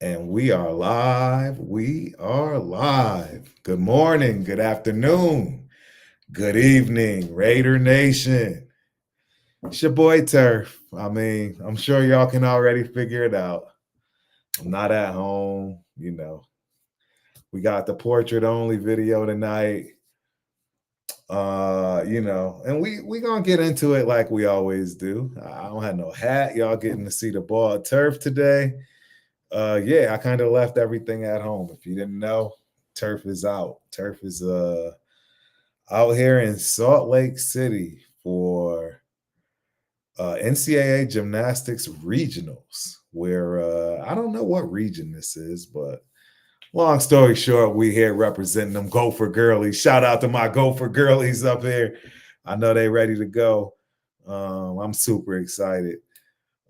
And we are live. We are live. Good morning, good afternoon, good evening, Raider Nation. It's your boy Turf. I'm sure y'all can already figure it out. I'm not at home. We got the portrait only video tonight. And we gonna get into it like we always do. I don't have no hat. Y'all getting to see the ball Turf today. Yeah, I kind of left everything at home. If you didn't know, Turf is out. Turf is out here in Salt Lake City for NCAA gymnastics regionals, where I don't know what region this is, but long story short, we here representing them Gopher Girlies. Shout out to my Gopher Girlies up here. I know they ready to go. I'm super excited.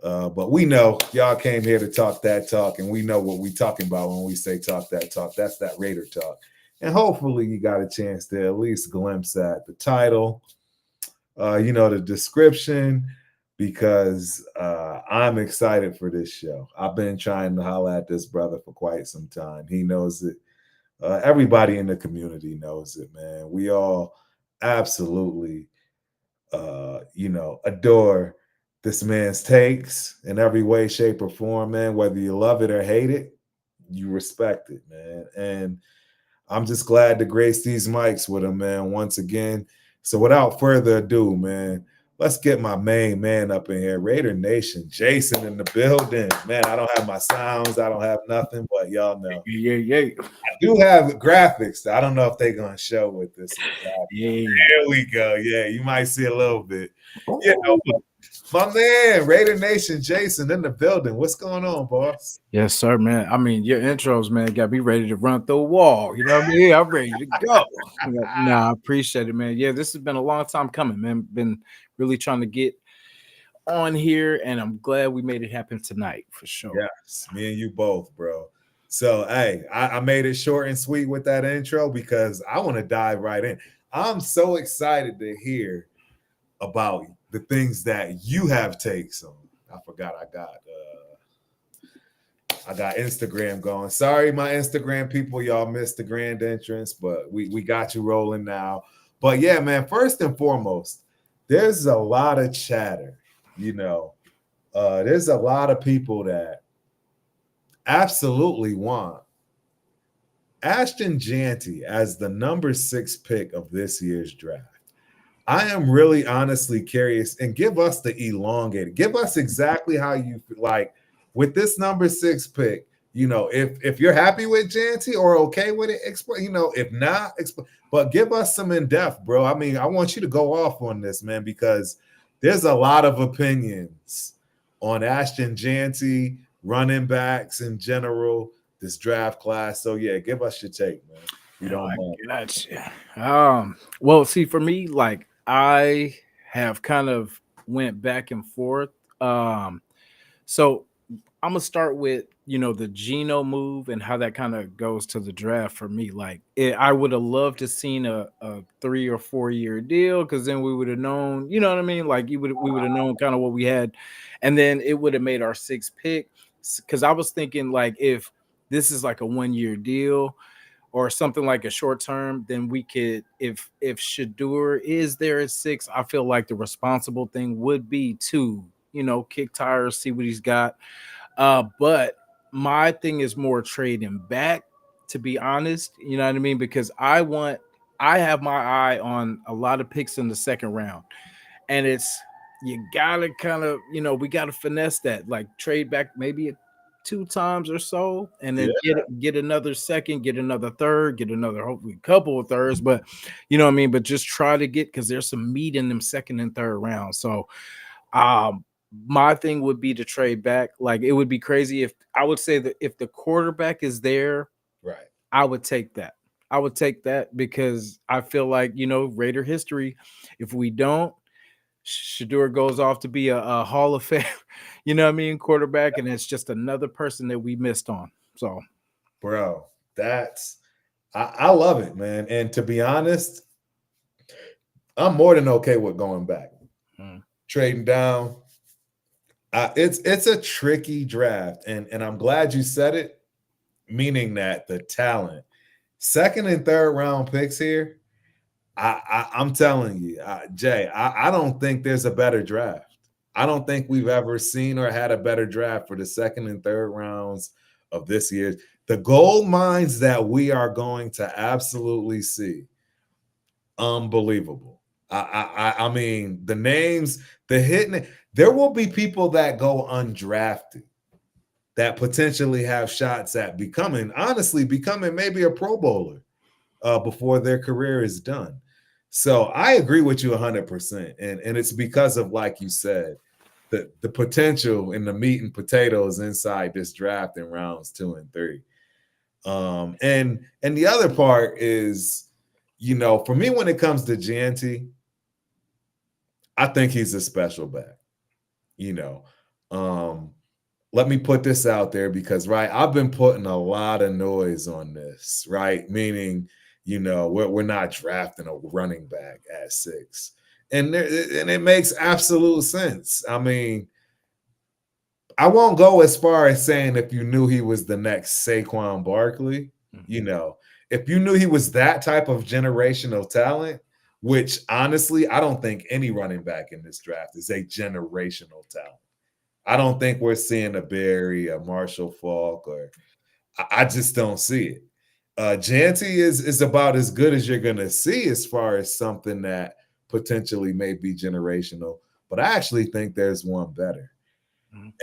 But we know y'all came here to talk that talk, and we know what we talking about when we say talk that talk. That's that Raider talk. And hopefully you got a chance to at least glimpse at the title, the description, because I'm excited for this show. I've been trying to holler at this brother for quite some time. He knows it. Everybody in the community knows it, man. We all absolutely, adore this man's takes in every way, shape, or form, man. Whether you love it or hate it, you respect it, man. And I'm just glad to grace these mics with him, man, once again. So without further ado, man, let's get my main man up in here. Raider Nation Jasin in the building. Man, I don't have my sounds. I don't have nothing, but y'all know. Yeah. I do have graphics. I don't know if they're going to show with this. Yeah. There we go. Yeah, you might see a little bit. You Oh. know, my man, Raider Nation Jasin in the building. What's going on, boss? Yes, sir, man. I mean, your intros, man, got me ready to run through a wall. You know what I mean? I'm ready to go. Nah, I appreciate it, man. Yeah, this has been a long time coming, man. Been really trying to get on here, and I'm glad we made it happen tonight for sure. Yes, me and you both, bro. So, hey, I made it short and sweet with that intro because I want to dive right in. I'm so excited to hear about the things that you have takes on. I forgot I got Instagram going. Sorry, my Instagram people, y'all missed the grand entrance, but we got you rolling now. But yeah, man, first and foremost, there's a lot of chatter, you know. There's a lot of people that absolutely want Ashton Janty as the number 6 pick of this year's draft. I am really honestly curious, and give us the elongated. Give us exactly how you like with this number 6 pick. If you're happy with Janty or okay with it, explain. If not, explain. But give us some in depth, bro. I mean, I want you to go off on this, man, because there's a lot of opinions on Ashton Janty, running backs in general, this draft class. So yeah, give us your take, man. You don't mind. Gotcha. Well, see, for me, like I have kind of went back and forth. So I'm gonna start with the Geno move and how that kind of goes to the draft for me. Like I would have loved to seen a 3 or 4 year deal because then we would have known, you know what I mean? Like we would have known kind of what we had, and then it would have made our sixth pick. Because I was thinking like if this is like a 1 year deal or something like a short term, then we could if Shadur is there at 6, I feel like the responsible thing would be to kick tires, see what he's got. But my thing is more trading back, to be honest. You know what I mean? Because I have my eye on a lot of picks in the second round, and it's you gotta kind of we gotta finesse that, like trade back maybe 2 times or so, and Yeah. then get another second, get another third, get another hopefully couple of thirds. But you know what I mean. But just try to get because there's some meat in them second and third rounds. So um, my thing would be to trade back. Like it would be crazy if I would say that if the quarterback is there, Right. I would take that. I would take that because I feel like Raider history. If we don't, Shadur goes off to be a Hall of Fame, quarterback, and it's just another person that we missed on. So, Bro, I love it, man. And to be honest, I'm more than okay with going back, mm, trading down. It's a tricky draft, and I'm glad you said it. meaning that the talent, second and third round picks here. I'm telling you, Jay, I don't think there's a better draft. I don't think we've ever seen or had a better draft for the second and third rounds of this year. The gold mines that we are going to absolutely see, unbelievable. I mean, the names, the hidden. There will be people that go undrafted that potentially have shots at becoming maybe a Pro Bowler before their career is done. So I agree with you 100%. And it's because of, like you said, the potential and the meat and potatoes inside this draft in rounds 2 and 3. And the other part is, for me, when it comes to Gianti, I think he's a special back. You know, um, let me put this out there because, right, I've been putting a lot of noise on this, right? Meaning, we're not drafting a running back at 6. And it makes absolute sense. I mean, I won't go as far as saying if you knew he was the next Saquon Barkley, if you knew he was that type of generational talent, which honestly, I don't think any running back in this draft is a generational talent. I don't think we're seeing a Barry, a Marshall Falk, or I just don't see it. Janty is about as good as you're gonna see as far as something that potentially may be generational, but I actually think there's one better.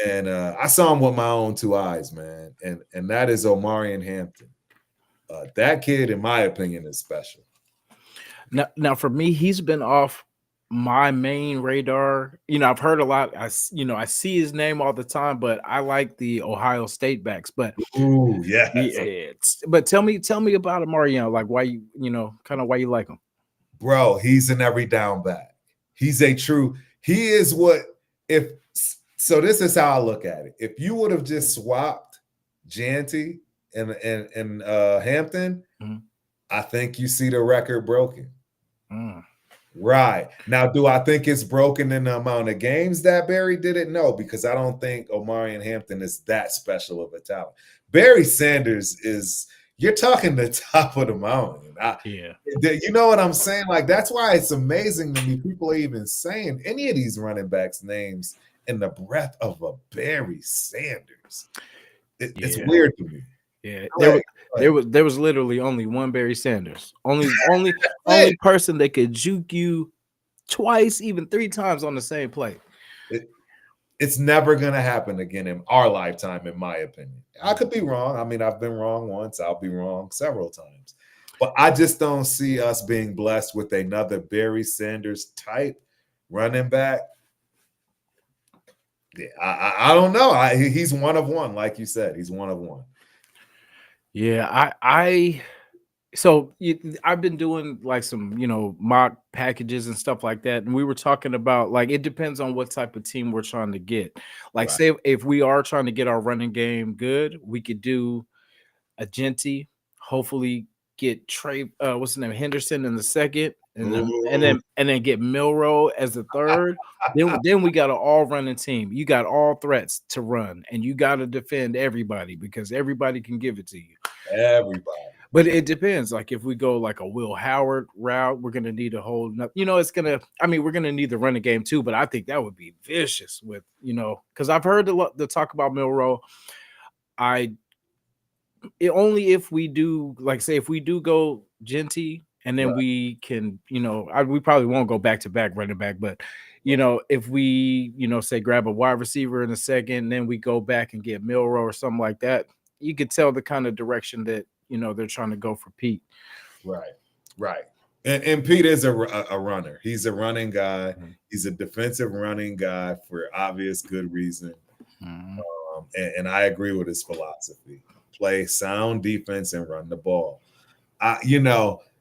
And I saw him with my own 2 eyes, man, and that is Omarion Hampton. That kid, in my opinion, is special. Now for me, he's been off my main radar. I've heard a lot. I see his name all the time, but I like the Ohio State backs. But Ooh, yes. yeah, but tell me about Omarion. Like why kind of why you like him, bro? He's an every down back. He is what if. So this is how I look at it. If you would have just swapped Janty and Hampton, I think you see the record broken. Right. Now, do I think it's broken in the amount of games that Barry did it? No, because I don't think Omarion Hampton is that special of a talent. Barry Sanders is, you're talking the top of the mountain. Yeah. You know what I'm saying? Like, that's why it's amazing to me. People are even saying any of these running backs' names in the breath of a Barry Sanders. It's weird to me. Yeah, there was literally only one Barry Sanders. Only person that could juke you twice, even 3 times on the same play. It's never gonna happen again in our lifetime, in my opinion. I could be wrong. I mean, I've been wrong once. I'll be wrong several times. But I just don't see us being blessed with another Barry Sanders type running back. Yeah, I don't know. He's one of one, like you said. He's one of one. Yeah, I've been doing like some, mock packages and stuff like that. And we were talking about like it depends on what type of team we're trying to get. Like, Right. say if we are trying to get our running game good, we could do a Genty, hopefully get Trey, what's his name, Henderson in the second, and then get Milrow as the third. then we got an all running team. You got all threats to run, and you got to defend everybody because everybody can give it to you. Everybody. But it depends. Like if we go like a Will Howard route, we're gonna need a whole. We're gonna need the running game too. But I think that would be vicious with because I've heard the talk about Milrow. Only if we do, like, say, if we do go Genty, and then we can, we probably won't go back to back running back, but if we, say grab a wide receiver in a second, then we go back and get Milrow or something like that, you could tell the kind of direction that they're trying to go for Pete. Right. And Pete is a runner. He's a running guy. He's a defensive running guy for obvious good reason. And I agree with his philosophy. Play sound defense and run the ball.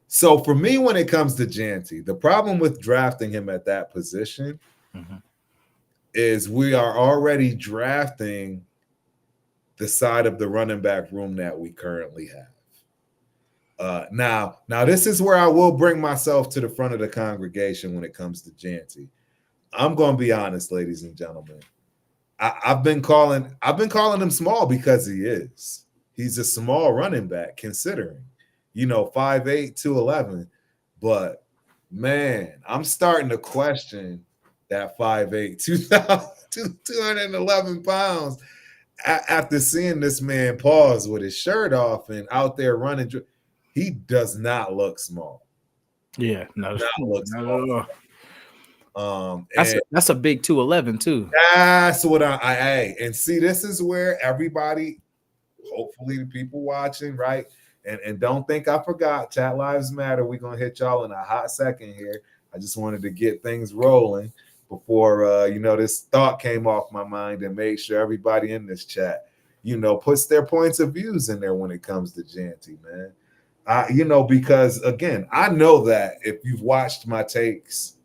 So for me, when it comes to Janty, the problem with drafting him at that position is we are already drafting the side of the running back room that we currently have. Now this is where I will bring myself to the front of the congregation when it comes to Janty. I'm going to be honest, ladies and gentlemen. I've been calling him small because he is. He's a small running back considering, 5'8", 211. But man, I'm starting to question that 5'8", 211 pounds after seeing this man pause with his shirt off and out there running. He does not look small. Yeah, no, Not look not small. at all. And That's a big 211 too. that's what and see, this is where everybody, hopefully the people watching, right? And don't think I forgot. Chat Lives Matter. We're gonna hit y'all in a hot second here. I just wanted to get things rolling before this thought came off my mind and made sure everybody in this chat, puts their points of views in there when it comes to Janty, man. Because again, I know that if you've watched my takes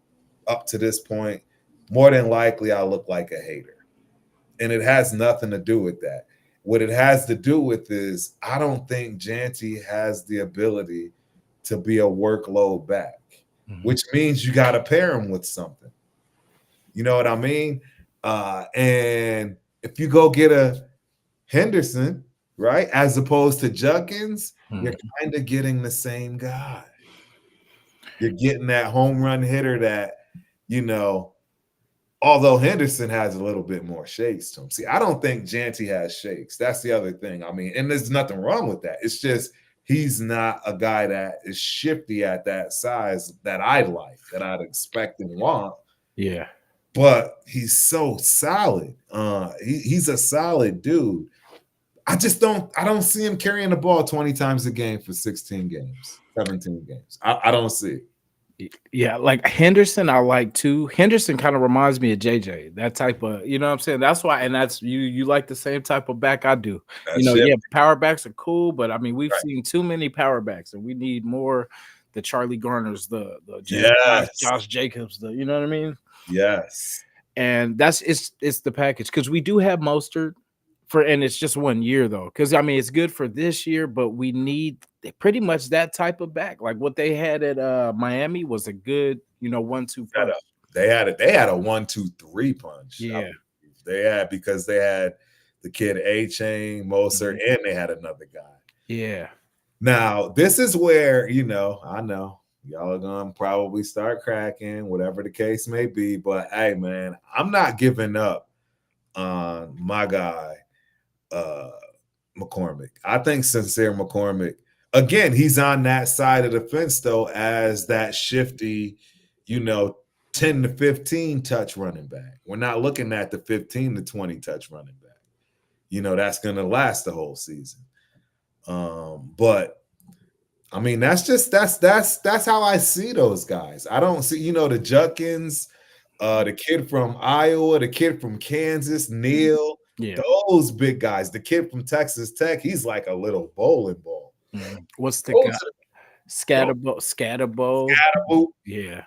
up to this point, more than likely I look like a hater. And it has nothing to do with that. What it has to do with is I don't think Janty has the ability to be a workload back, which means you got to pair him with something. You know what I mean? And if you go get a Henderson, right, as opposed to Judkins, you're kind of getting the same guy. You're getting that home run hitter that, although Henderson has a little bit more shakes to him. See, I don't think Janty has shakes. That's the other thing. I mean, and there's nothing wrong with that. It's just he's not a guy that is shifty at that size that I like, that I'd expect and want. Yeah. But he's so solid. He's a solid dude. I don't see him carrying the ball 20 times a game for 16 games, 17 games. I don't see it. Yeah, like Henderson, I like too. Henderson kind of reminds me of JJ, that type of, you know what I'm saying? That's why, and that's you like the same type of back I do. Yeah, power backs are cool, but I mean, we've seen too many power backs, and we need more the Charlie Garners, the Josh Jacobs, you know what I mean? Yes. And it's the package because we do have Mostert and it's just 1 year though. Because I mean, it's good for this year, but we need pretty much that type of back. Like what they had at Miami was a good, 1-2 punch. They had a 1-2-3 punch. Yeah, they had because they had the kid A-Chain, Mostert, and they had another guy. Yeah. Now this is where I know y'all are gonna probably start cracking, whatever the case may be. But hey, man, I'm not giving up on my guy, McCormick. I think Sincere McCormick, again, he's on that side of the fence though, as that shifty, 10 to 15 touch running back. We're not looking at the 15 to 20 touch running back. That's gonna last the whole season. But I mean, that's how I see those guys. I don't see, the Judkins, the kid from Iowa, the kid from Kansas, Neal, those big guys. The kid from Texas Tech, he's like a little bowling ball. What's the guy? Scatterbo. Yeah.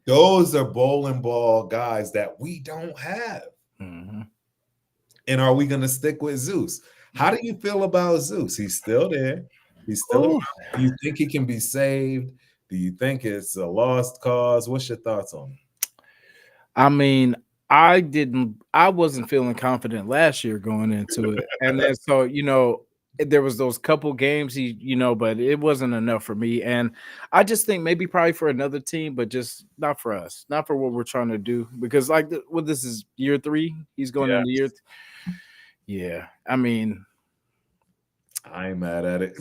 Those are bowling ball guys that we don't have. And are we going to stick with Zeus? How do you feel about Zeus? He's still there. He's still around. Do you think he can be saved? Do you think it's a lost cause? What's your thoughts on it? I mean, I wasn't feeling confident last year going into it. And then so, there was those couple games but it wasn't enough for me. And I just think maybe probably for another team, but just not for us, not for what we're trying to do. Because this is year 3. He's going into year. Yeah. I mean, I ain't mad at it.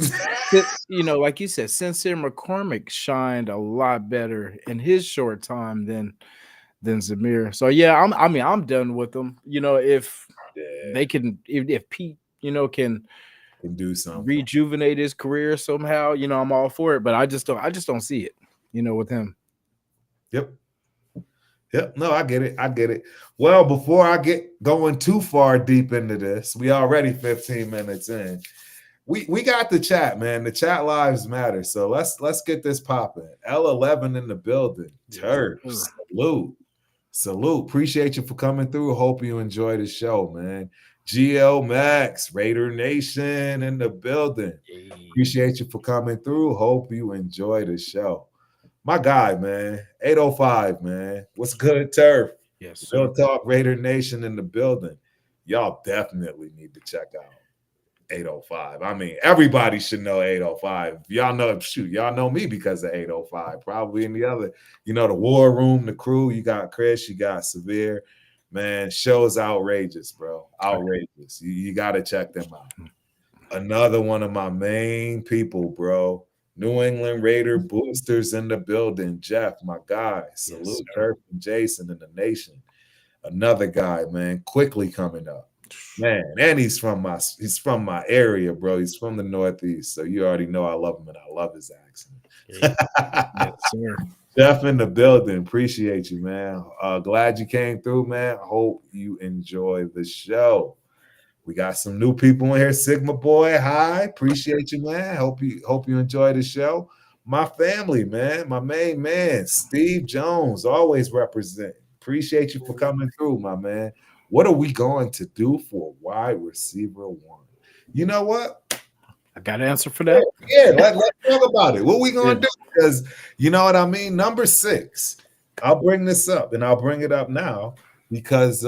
Like you said, Sincere McCormick shined a lot better in his short time than Zamir. So yeah, I'm done with them. If they can, if Pete, can do something, rejuvenate his career somehow, I'm all for it. But I just don't see it, with him. Yep. No, I get it. Well, before I get going too far deep into this, we already 15 minutes in. We got the chat, man. The chat lives matter. So let's get this popping. L11 in the building. Terps. Salute. Appreciate you for coming through. Hope you enjoy the show, man. GL Max, Raider Nation in the building. Appreciate you for coming through. Hope you enjoy the show. My guy, man. 805, man. What's good, Turf? Yes, Real Talk Raider Nation in the building. Y'all definitely need to check out 805. I mean, everybody should know 805. Y'all know, shoot, y'all know me because of 805. Probably in the other, the War Room, the crew. You got Chris, you got Severe. Man, show's outrageous, bro. Outrageous. You got to check them out. Another one of my main people, bro. New England Raider boosters in the building. Jeff, my guy. Salute Turf and Jason in the nation. Another guy, man, quickly coming up. Man, and he's from my area, bro. He's from the Northeast. So you already know I love him and I love his accent. Yes, sir. Jeff in the building. Appreciate you, man. Glad you came through, man. Hope you enjoy the show. We got some new people in here. Sigma Boy, hi. Appreciate you, man. Hope you enjoy the show. My family, man. My main man, Steve Jones, always represent. Appreciate you for coming through, my man. What are we going to do for wide receiver one? You know what? I got an answer for that. Yeah, let's talk about it. What we going to Yeah. do? Because you know what I mean? Number 6. I'll bring this up, and I'll bring it up now because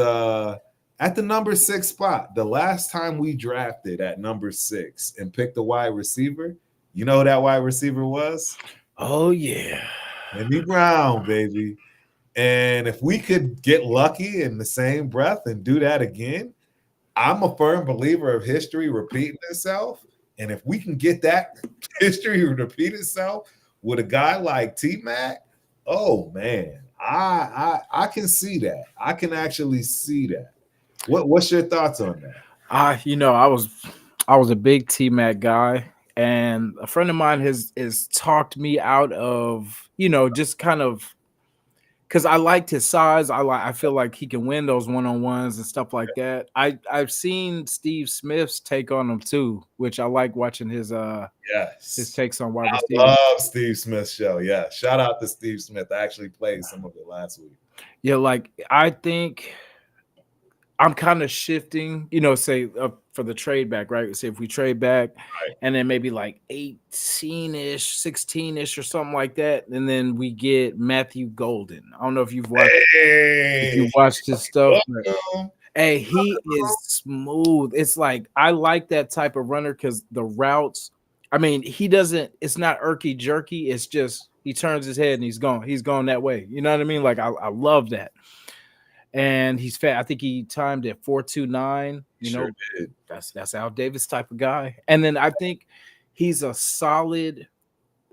at the number 6 spot, the last time we drafted at number 6 and picked a wide receiver, you know who that wide receiver was? Oh, yeah. Andy Brown, baby. And if we could get lucky in the same breath and do that again, I'm a firm believer of history repeating itself. And if we can get that history repeat itself with a guy like T-Mac, oh man, I can see that. I can actually see that. What's your thoughts on that? I was a big T-Mac guy, and a friend of mine has talked me out of, just kind of, because I liked his size. I feel like he can win those one-on-ones and stuff like that. I've seen Steve Smith's take on him too, which I like watching his Yes. takes on wide I receiver. love Steve Smith's show. Yeah. Shout out to Steve Smith. I actually played some of it last week. Yeah, like I think I'm kind of shifting, say for the trade back, right? Say if we trade back and then maybe like 18-ish, 16-ish or something like that. And then we get Matthew Golden. I don't know if you've watched his stuff. But, hey, he is smooth. It's like I like that type of runner because the routes, I mean, it's not irky jerky. It's just he turns his head and he's gone. He's gone that way. You know what I mean? Like I love that. And he's fat. I think he timed at 4.29. Sure did. That's Al Davis type of guy. And then I think he's a solid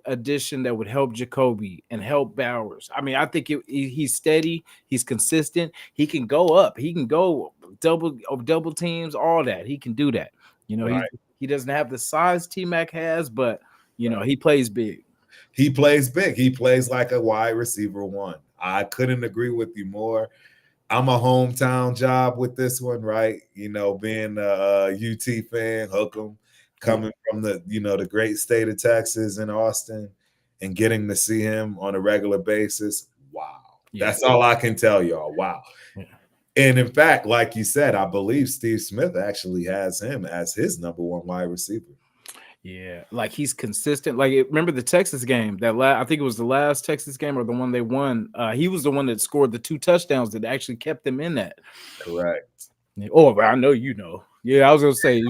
addition that would help Jacoby and help Bowers. I mean, I think he's steady. He's consistent. He can go up. He can go double teams, all that. He can do that. He doesn't have the size T-Mac has, but he plays big. He plays big. He plays like a wide receiver one. I couldn't agree with you more. I'm a hometown job with this one, right? Being a UT fan, hook 'em, coming from the great state of Texas and Austin and getting to see him on a regular basis. Wow. Yeah. That's all I can tell y'all. Wow. Yeah. And in fact, like you said, I believe Steve Smith actually has him as his number one wide receiver. Yeah, like he's consistent. Like remember the Texas game I think it was the last Texas game or the one they won. He was the one that scored the 2 touchdowns that actually kept them in that. Correct. Oh, I know you know. Yeah, I was gonna say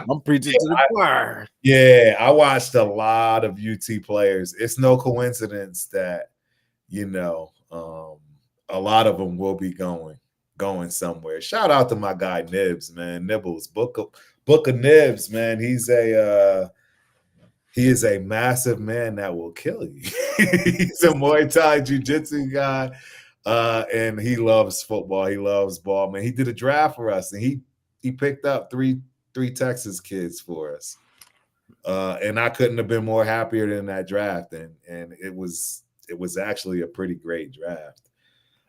I'm preaching to the choir. Yeah, I watched a lot of UT players. It's no coincidence that a lot of them will be going somewhere. Shout out to my guy Nibs, man. Nibbles, Book of Nibs, man. He is a massive man that will kill you. He's a Muay Thai Jiu-Jitsu guy, and he loves football. He loves ball, man. He did a draft for us, and he picked up three Texas kids for us, and I couldn't have been more happier than that draft. And it was actually a pretty great draft.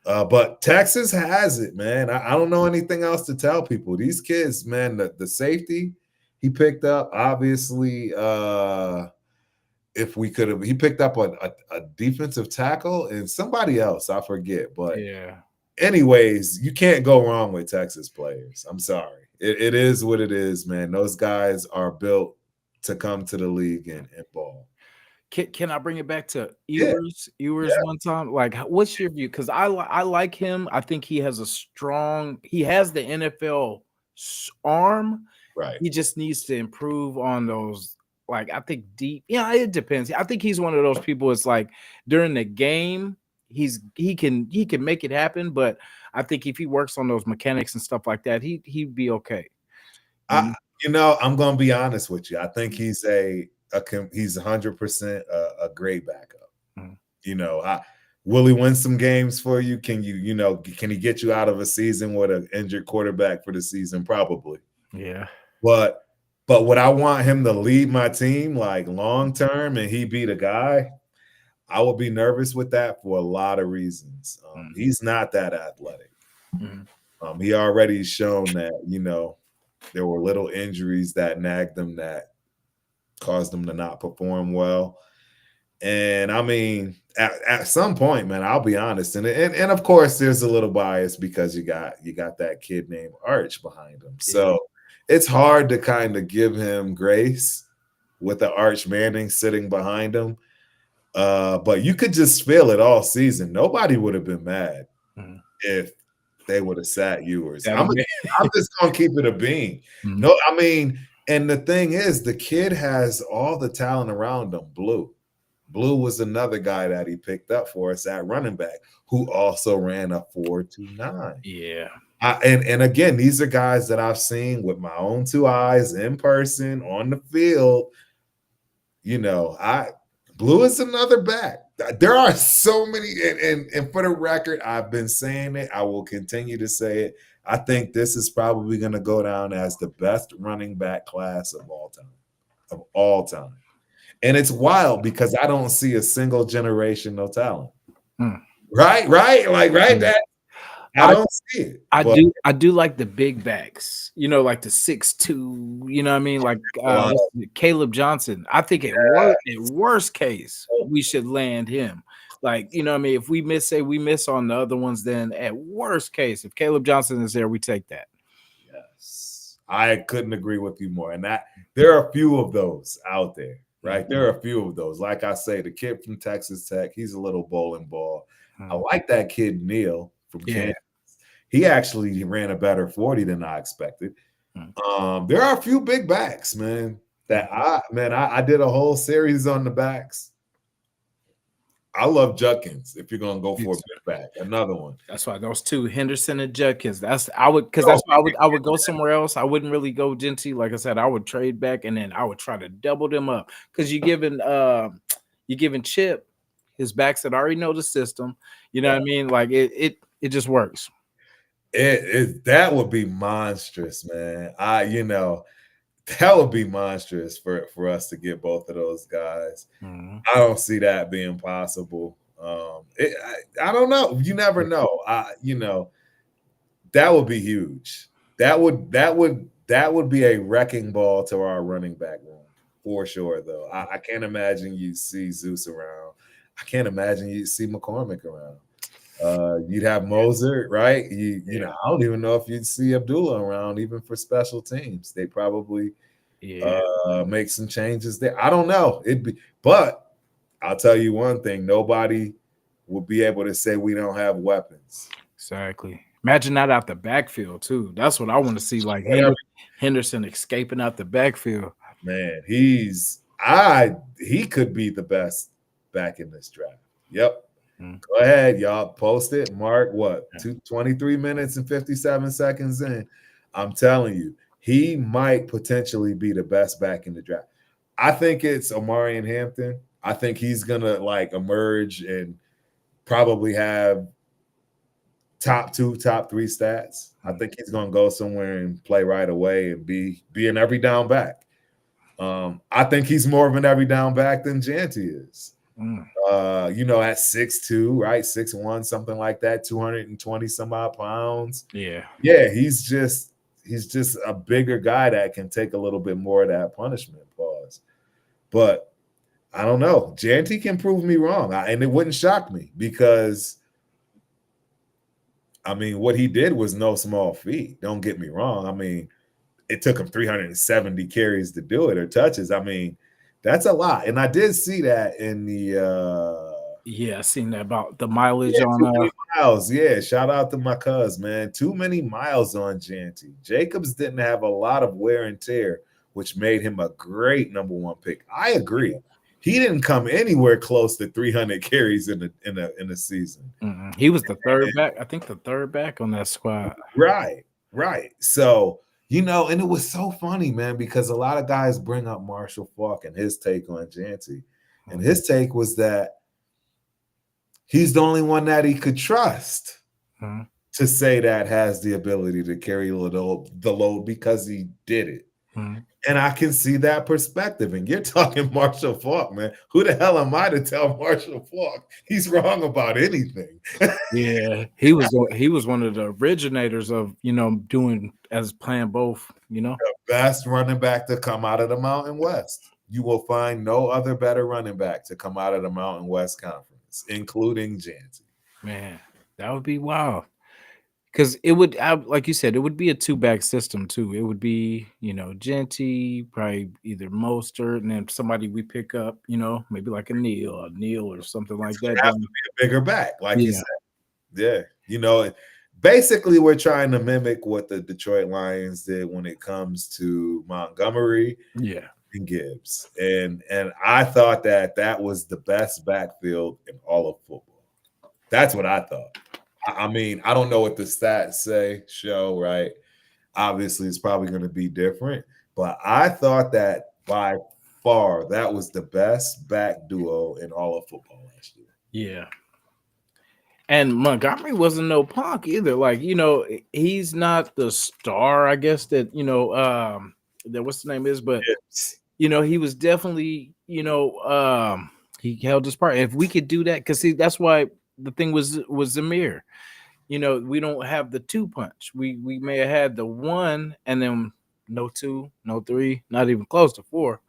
But Texas has it, man. I don't know anything else to tell people. These kids, man, the safety he picked up, obviously, if we could have, he picked up a defensive tackle and somebody else, I forget. But yeah. Anyways, you can't go wrong with Texas players. I'm sorry. It is what it is, man. Those guys are built to come to the league and ball. Can I bring it back to Ewers? Ewers one time? Like, what's your view? Because I like him. I think he has the NFL arm, Right. He just needs to improve on those. Like, I think deep. Yeah, it depends. I think he's one of those people. It's like during the game, he can make it happen. But I think if he works on those mechanics and stuff like that, he'd be okay. You I know? I'm gonna be honest with you. I think he's 100% a great backup. Mhm. Will he win some games for you? Can he get you out of a season with an injured quarterback for the season? Probably. Yeah. But would I want him to lead my team like long term and he be the guy? I would be nervous with that for a lot of reasons. He's not that athletic. Mhm. He already shown that, there were little injuries that nagged him that caused him to not perform well. And I mean, at some point, man, I'll be honest, and of course, there's a little bias because you got that kid named Arch behind him, Yeah. so it's hard to kind of give him grace with the Arch Manning sitting behind him. But you could just feel it all season. Nobody would have been mad Mhm. if they would have sat Ewers. That'd I'm be- I'm just gonna keep it a bean. Mhm. No, I mean, and the thing is, the kid has all the talent around him. Blue was another guy that he picked up for us at running back, who also ran a 4.29. Yeah. And again, these are guys that I've seen with my own two eyes in person on the field. Blue is another back. There are so many, and for the record, I've been saying it. I will continue to say it. I think this is probably going to go down as the best running back class of all time. Of all time. And it's wild because I don't see a single generational talent. Mm. Right? Like right Yeah. that I I don't see it. I But do like the big backs, like the 6'2", you know what I mean? Like what's Caleb Johnson. I think at worst case, we should land him. Like, you know what I mean? If we miss on the other ones, then at worst case, if Caleb Johnson is there, we take that. yes, I couldn't agree with you more. And that there are a few of those out there, right? There are a few of those. Like I say, the kid from Texas Tech, he's a little bowling ball. I Mhm. like that kid Neil from Yeah. Kansas. He actually ran a better 40 than I expected. Mhm. There are a few big backs, man. I did a whole series on the backs. I love Judkins if you're gonna go for a big back. Another one. That's why those two, Henderson and Judkins. That's why I would go somewhere else. I wouldn't really go Genty. Like I said, I would trade back and then I would try to double them up because you're giving Chip his backs that already know the system. You know what I mean? Like it just works. That would be monstrous, man. That would be monstrous for us to get both of those guys. Mhm. I don't see that being possible. I don't know. You never know. That would be huge. That would be a wrecking ball to our running back room for sure. Though I can't imagine you see Zeus around. I can't imagine you see McCormick around. You'd have Moser, right? I don't even know if you'd see Abdullah around even for special teams. They probably Yeah, make some changes there. I don't know. But I'll tell you one thing: nobody will be able to say we don't have weapons. exactly. Imagine that out the backfield too. That's what I want to see. Like Henderson escaping out the backfield. Man, he could be the best back in this draft. Yep. Mm. Go ahead, y'all. Post it. Mark what? Yeah. 23 minutes and 57 seconds in. I'm telling you, he might potentially be the best back in the draft. I think it's Omarion Hampton. I think he's gonna like emerge and probably have top 2, top 3 stats. I think he's gonna go somewhere and play right away and be an every down back. I think he's more of an every down back than Janty is. Mm. At 6'2", right? 6'1", something like that, 220 some odd pounds. Yeah. Yeah, he's just a bigger guy that can take a little bit more of that punishment pause. But I don't know. Janty can prove me wrong. And it wouldn't shock me because I mean, what he did was no small feat. Don't get me wrong. I mean, it took him 370 carries to do it or touches. I mean, that's a lot. And I did see that in the Yeah, I seen that about the mileage Yeah, on too many miles. Yeah, shout out to my cuz, man. Too many miles on Janty. Jacobs didn't have a lot of wear and tear, which made him a great number one pick. I agree. He didn't come anywhere close to 300 carries in a season. He was the third back. I think the third back on that squad. Right, right. So, and it was so funny, man, because a lot of guys bring up Marshall Faulk and his take on Janty. And his take was that he's the only one that he could trust Mhm. to say that has the ability to carry the load because he did it. Mhm. And I can see that perspective. And you're talking Marshall Faulk, man. Who the hell am I to tell Marshall Faulk he's wrong about anything? Yeah, he was one of the originators of doing as playing both. Best running back to come out of the Mountain West. You will find no other better running back to come out of the Mountain West Conference, including Janty. Man, that would be wild. Because it would, like you said, it would be a two-back system too. It would be, Genty, probably either Mostert, and then somebody we pick up, maybe like a Neil or something like It that. has to be a bigger back, like you Yeah, said. Yeah. Basically, we're trying to mimic what the Detroit Lions did when it comes to Montgomery yeah, and Gibbs. And I thought that was the best backfield in all of football. That's what I thought. I mean, I don't know what the stats show, right? Obviously, it's probably going to be different, but I thought that by far that was the best back duo in all of football last year. yeah. And Montgomery wasn't no punk either. Like, he's not the star, I guess, that what's the name is, but Yes. he was definitely, he held his part. If we could do that, because see, that's why the thing was Zamir. We don't have the two punch. We may have had the one and then no two, no three, not even close to four.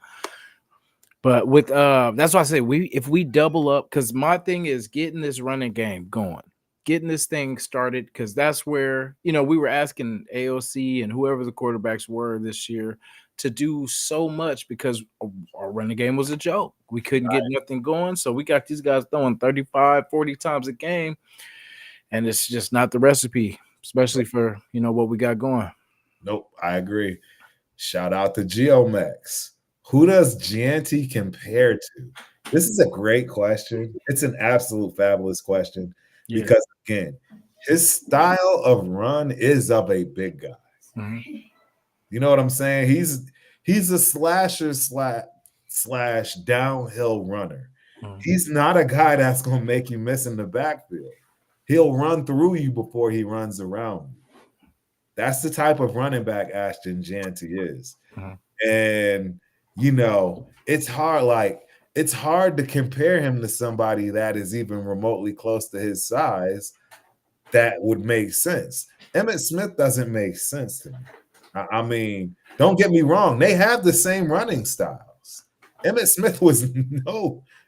But with that's why I say if we double up, because my thing is getting this running game going, getting this thing started, because that's where we were asking AOC and whoever the quarterbacks were this year to do so much because our running game was a joke. We couldn't get nothing going. So we got these guys throwing 35, 40 times a game, and it's just not the recipe, especially for what we got going. Nope, I agree. Shout out to Geomax. Who does Gianti compare to? This is a great question. It's an absolute fabulous question Yeah. because, again, his style of run is of a big guy. Mhm. You know what I'm saying? He's a slasher slash downhill runner. Mhm. He's not a guy that's going to make you miss in the backfield. He'll run through you before he runs around you. That's the type of running back Ashton Janty is. Mhm. And it's hard to compare him to somebody that is even remotely close to his size that would make sense. Emmitt Smith doesn't make sense to me. I mean, don't get me wrong, they have the same running styles. Emmitt Smith was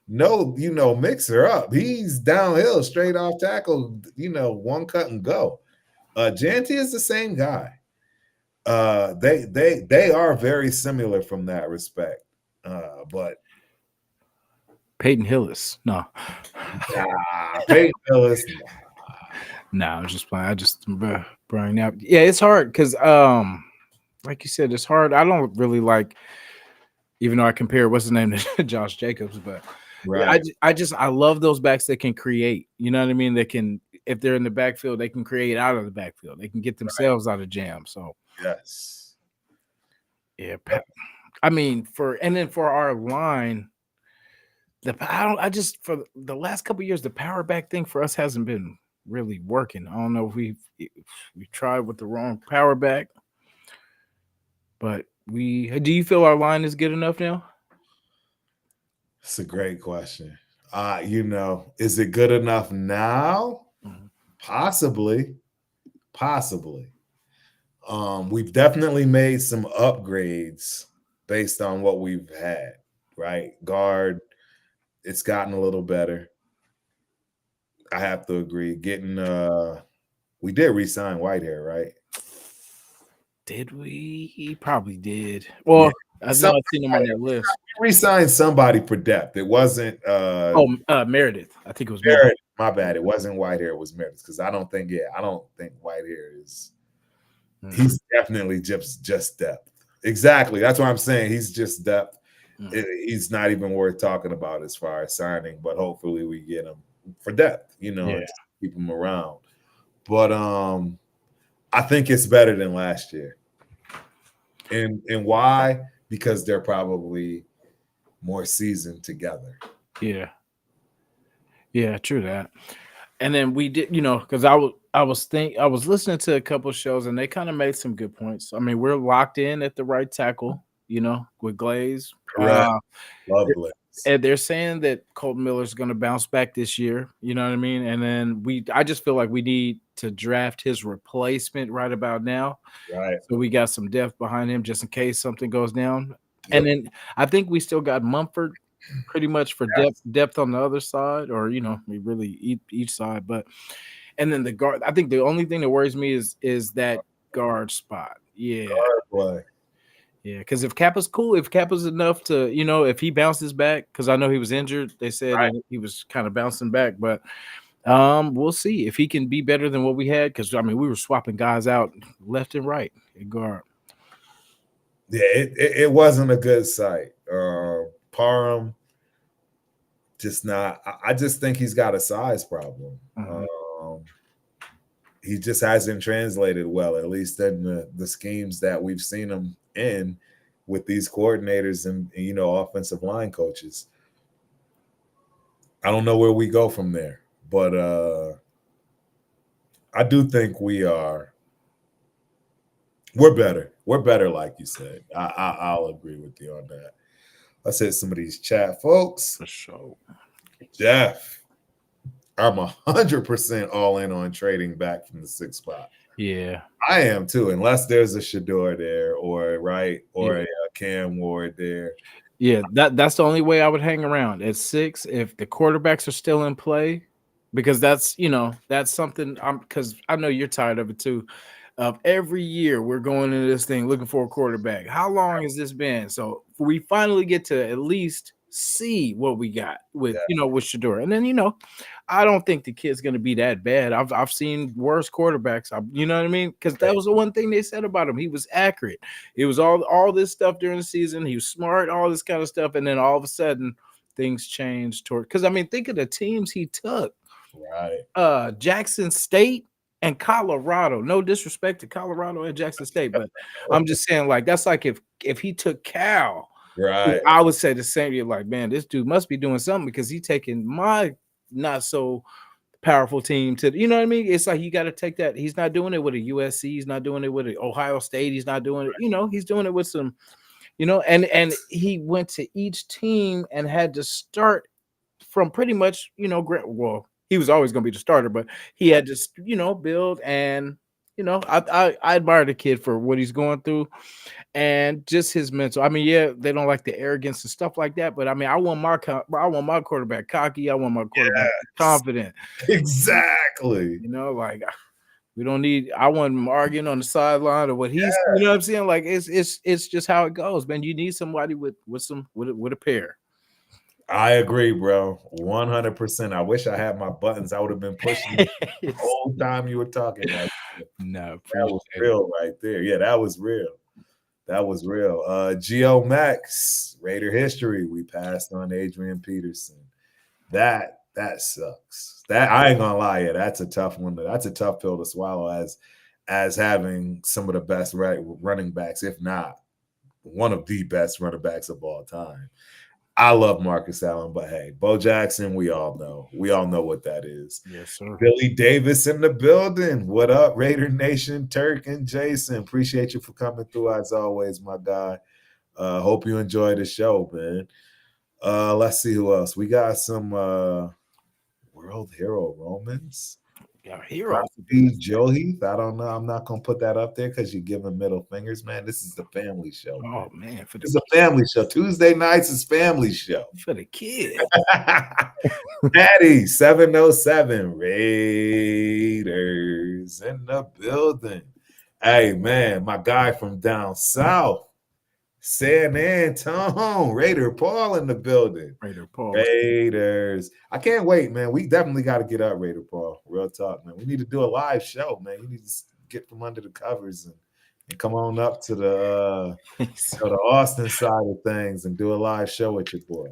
no, mixer up. He's downhill, straight off tackle, one cut and go. Janty is the same guy. They are very similar from that respect. But Peyton Hillis. No. Peyton Hillis, No, I'm just playing. I just bring out. Yeah, it's hard because, like you said, it's hard. I don't really like, even though I compare what's his name to Josh Jacobs, but yeah, right? I love those backs that can create. You know what I mean? They can, if they're in the backfield, they can create out of the backfield. They can get themselves out of jam. So Yes. yeah, I mean, for our line, I just for the last couple of years, the power back thing for us hasn't been really working. I don't know if we tried with the wrong power back, but do you feel our line is good enough now? It's a great question. Is it good enough now? Mhm. Possibly. Possibly. We've definitely made some upgrades based on what we've had, right? Guard, it's gotten a little better. I have to agree. We did re-sign Whitehair, right? Did we? He probably did. Yeah. Well, I know Somebody I've seen him on that list. re-signed somebody for depth. It wasn't Oh, Meredith. I think it was Meredith. Meredith. My bad. It wasn't Whitehair. It was Meredith. Because I don't think Whitehair is. Mm, He's definitely just depth. Exactly. That's what I'm saying. He's just depth. mm. He's not even worth talking about as far as signing, but hopefully we get him for depth, Yeah. and just keep him around. But I think it's better than last year. And why? Because they're probably more seasoned together. Yeah. Yeah, true that. And then we did, because I was listening to a couple shows and they kind of made some good points. I mean, we're locked in at the right tackle, with Glaze. Correct. Lovely. And they're saying that Colton Miller's going to bounce back this year. You know what I mean? And then I just feel like we need to draft his replacement right about now. Right. So we got some depth behind him just in case something goes down. Yep. And then I think we still got Mumford pretty much for depth on the other side, or we really each side. But and then the guard, I think the only thing that worries me is that guard spot. Yeah. Guard play. Yeah, because if Kappa's enough to, if he bounces back, because I know he was injured, they said Right. he was kind of bouncing back, but we'll see if he can be better than what we had. Because I mean, we were swapping guys out left and right at guard. Yeah, it wasn't a good sight. Parham, just not. I just think he's got a size problem. He just hasn't translated well, at least in the schemes that we've seen him in with these coordinators and offensive line coaches. I don't know where we go from there, but I do think we're better. We're better, like you said. I'll agree with you on that. Let's hit some of these chat, folks. For sure. Jeff, I'm 100% all in on trading back from the 6th spot. Yeah, I am too, unless there's a Shador there or a Cam Ward there. Yeah, that's the only way I would hang around at 6 if the quarterbacks are still in play, because that's something because I know you're tired of it too. Of every year we're going into this thing looking for a quarterback. How long has this been? So we finally get to at least see what we got with with Shador, and then I don't think the kid's going to be that bad. I've seen worse quarterbacks. You know what I mean? Because that was the one thing they said about him. He was accurate. It was all this stuff during the season. He was smart, all this kind of stuff, and then all of a sudden things changed toward. Because I mean, think of the teams he took. Right. Jackson State and Colorado. No disrespect to Colorado and Jackson State, but I'm just saying, like, that's like if he took Cal. Right. I would say the same. You're like, man, this dude must be doing something because he's taking my not so powerful team to, you know what I mean? It's like you got to take that. He's not doing it with a USC. He's not doing it with an Ohio State. He's not doing it. He's doing it with some, and he went to each team and had to start from pretty much, well, he was always going to be the starter, but he had to, build and. I admire the kid for what he's going through and just his mental. I mean, yeah, they don't like the arrogance and stuff like that, but I mean, I want my quarterback cocky. I want my quarterback confident. Exactly. Like we don't need. I want him arguing on the sideline or what he's. You know what I'm saying? Like it's just how it goes, man. You need somebody with a pair. I agree, bro. 100%. I wish I had my buttons. I would have been pushing the whole time you were talking. Like, no, that was real right there. Yeah, that was real. That was real. Geo Max, Raider history. We passed on Adrian Peterson. That sucks. That I ain't gonna lie, that's a tough one. That's a tough pill to swallow as having some of the best running backs, if not one of the best running backs of all time. I love Marcus Allen, but hey, Bo Jackson, we all know what that is. Yes, sir. Billy Davis in the building. What up, Raider Nation, Turk and Jason? Appreciate you for coming through as always, my guy. Hope you enjoy the show, man. Let's see who else. We got some World Hero Romans. Yeah, heroes. Joe Heath. I don't know. I'm not gonna put that up there because you're giving middle fingers, man. This is the family show. Oh man, it's a family show. Tuesday nights is family show for the kids. Patty 707 Raiders in the building. Hey man, my guy from down south, San Antonio, Raider Paul in the building. Raider Paul. Raiders. I can't wait, man. We definitely got to get up, Raider Paul. Real talk, man. We need to do a live show, man. You need to get from under the covers and come on up to the Austin side of things and do a live show with your boy.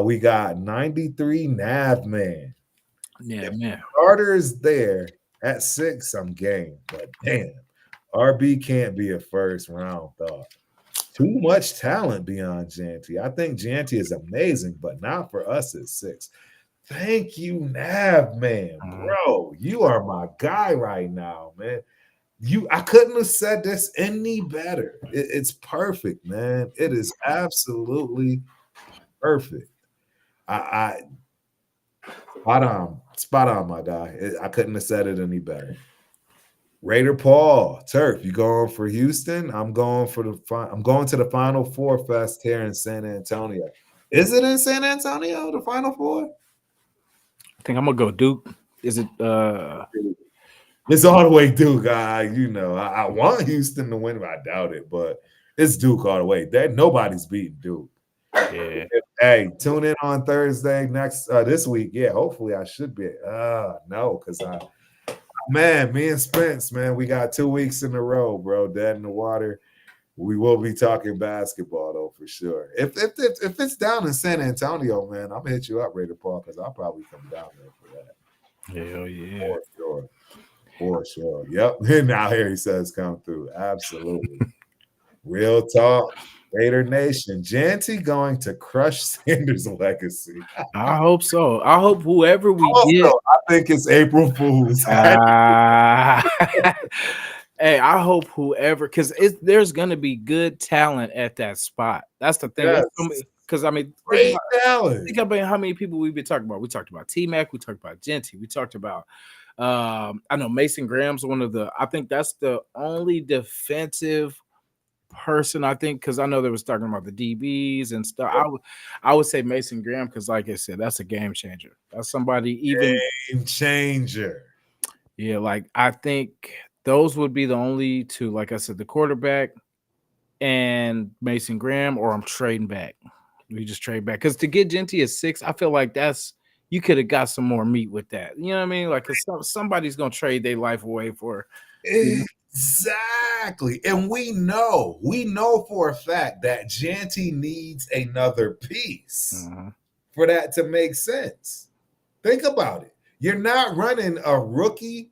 We got 93 Nav Man. Yeah, If man. Carter is there at 6, I'm game. But damn, RB can't be a first round thought. Too much talent beyond Janty. I think Janty is amazing, but not for us at 6. Thank you, Nav man, bro. You are my guy right now, man. I couldn't have said this any better. It's perfect, man. It is absolutely perfect. I spot on, my guy. I couldn't have said it any better. Raider Paul, Turf, you going for Houston? I'm going to the Final Four Fest here in San Antonio. Is it in San Antonio, the Final Four? I think I'm gonna go Duke. Is it It's all the way Duke. I want Houston to win, but I doubt it. But it's Duke all the way. Nobody's beating Duke. yeah. Hey, tune in on Thursday this week. Yeah, hopefully I should be. No, because me and Spence, man, we got 2 weeks in a row, bro. Dead in the water. We will be talking basketball though for sure. If it's down in San Antonio, man, I'm gonna hit you up, Raider Paul, because I'll probably come down there for that. Hell yeah. For sure. For sure. Yep. Now here he says come through. Absolutely. Real talk. Raider Nation. Janty going to crush Sanders' legacy. I hope so. I hope whoever we get. I think it's April Fool's. Hey, I hope whoever, because there's gonna be good talent at that spot. That's the thing. Because yes. Great talent. Think about how many people we've been talking about. We talked about T-Mac. We talked about Genty. We talked about. I know Mason Graham's one of the. I think that's the only defensive person. I think because I know they was talking about the DBs and stuff. I would say Mason Graham because, like I said, that's a game changer. That's somebody game changer. Yeah, like I think. Those would be the only two, like I said, the quarterback and Mason Graham, or I'm trading back. We just trade back. Because to get Genty at 6, I feel like you could have got some more meat with that. You know what I mean? Like somebody's going to trade their life away for. Exactly. And we know for a fact that Janty needs another piece for that to make sense. Think about it. You're not running a rookie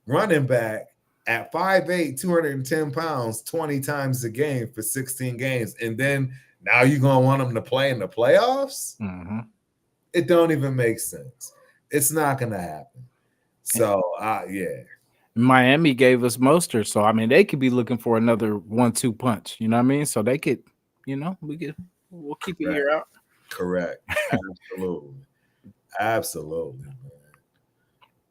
running back at 5'8", 210 pounds, 20 times a game for 16 games. And then now you're going to want him to play in the playoffs? It don't even make sense. It's not going to happen. So, yeah. Miami gave us Mostert. So, I mean, they could be looking for another 1-2 punch. You know what I mean? So they could, we'll keep it here out. Correct. Absolutely.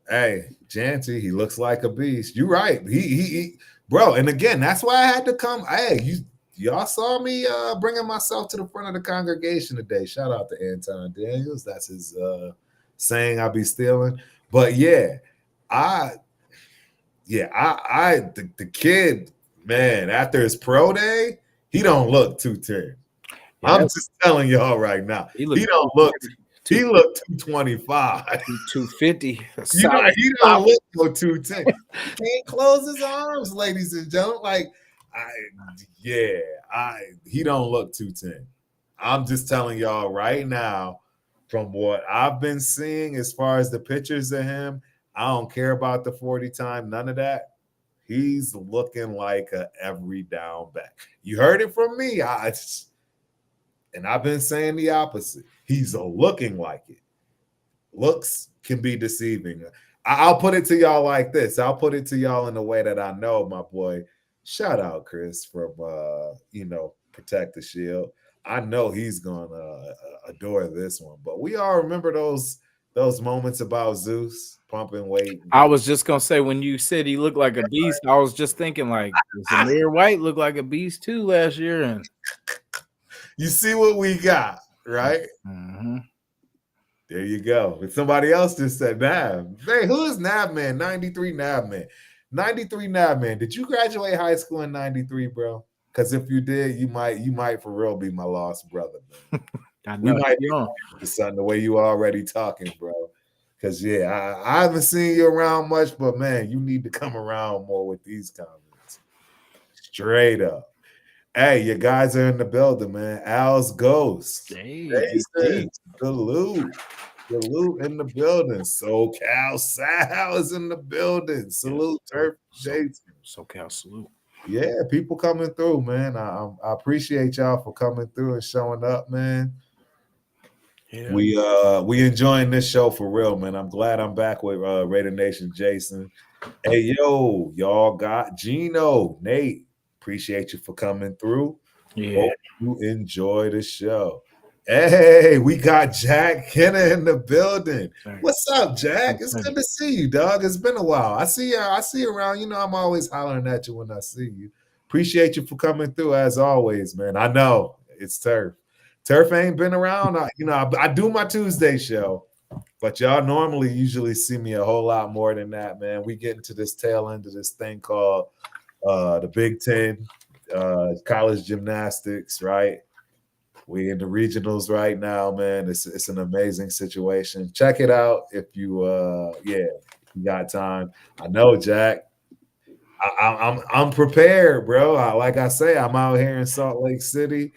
Hey, Janty, he looks like a beast. You're right. He bro. And again, that's why I had to come. Hey, y'all saw me bringing myself to the front of the congregation today. Shout out to Anton Daniels. That's his saying I be stealing. But yeah, the kid, man, after his pro day, he don't look 210. Yeah, I'm just telling y'all right now. He don't look. He looked 225. 250. He don't look no 210. He can't close his arms, ladies and gentlemen. He don't look 210. I'm just telling y'all right now, from what I've been seeing as far as the pictures of him, I don't care about the 40 time, none of that. He's looking like a every down back. You heard it from me. And I've been saying the opposite. He's looking like it. Looks can be deceiving. I'll put it to y'all like this. I'll put it to y'all in the way that I know, my boy. Shout out Chris from Protect the Shield. I know he's gonna adore this one. But we all remember those moments about Zeus pumping weight. I was just gonna say when you said he looked like a beast, I was just thinking like Zamir White looked like a beast too last year, and you see what we got, right? There you go. And somebody else just said Nav. Hey, who is Nav Man? 93 Nav Man. 93 Nav Man. Did you graduate high school in 93, bro? Because if you did, you might for real be my lost brother, man. I We know might you be on. to something the way you already talking, bro. Because yeah, I haven't seen you around much, but man, you need to come around more with these comments. Straight up. Hey, you guys are in the building, man. Al's Ghost. Hey, Jason, salute. Salute in the building. SoCal Sal is in the building. Salute, Turf Jason. SoCal salute. Yeah, people coming through, man. I appreciate y'all for coming through and showing up, man. Yeah. We enjoying this show for real, man. I'm glad I'm back with Raider Nation Jasin. Hey, yo, y'all got Gino, Nate. Appreciate you for coming through. Yeah. Hope you enjoy the show. Hey, we got Jack Kenna in the building. What's up, Jack? It's good to see you, dog. It's been a while. I see you around. You know, I'm always hollering at you when I see you. Appreciate you for coming through as always, man. I know it's Turf. Turf ain't been around. I do my Tuesday show, but y'all normally usually see me a whole lot more than that, man. We get into this tail end of this thing called the Big Ten, college gymnastics, right? We in the regionals right now, man. It's an amazing situation. Check it out if you if you got time. I know, Jack. I'm prepared, bro. Like I say, I'm out here in Salt Lake City.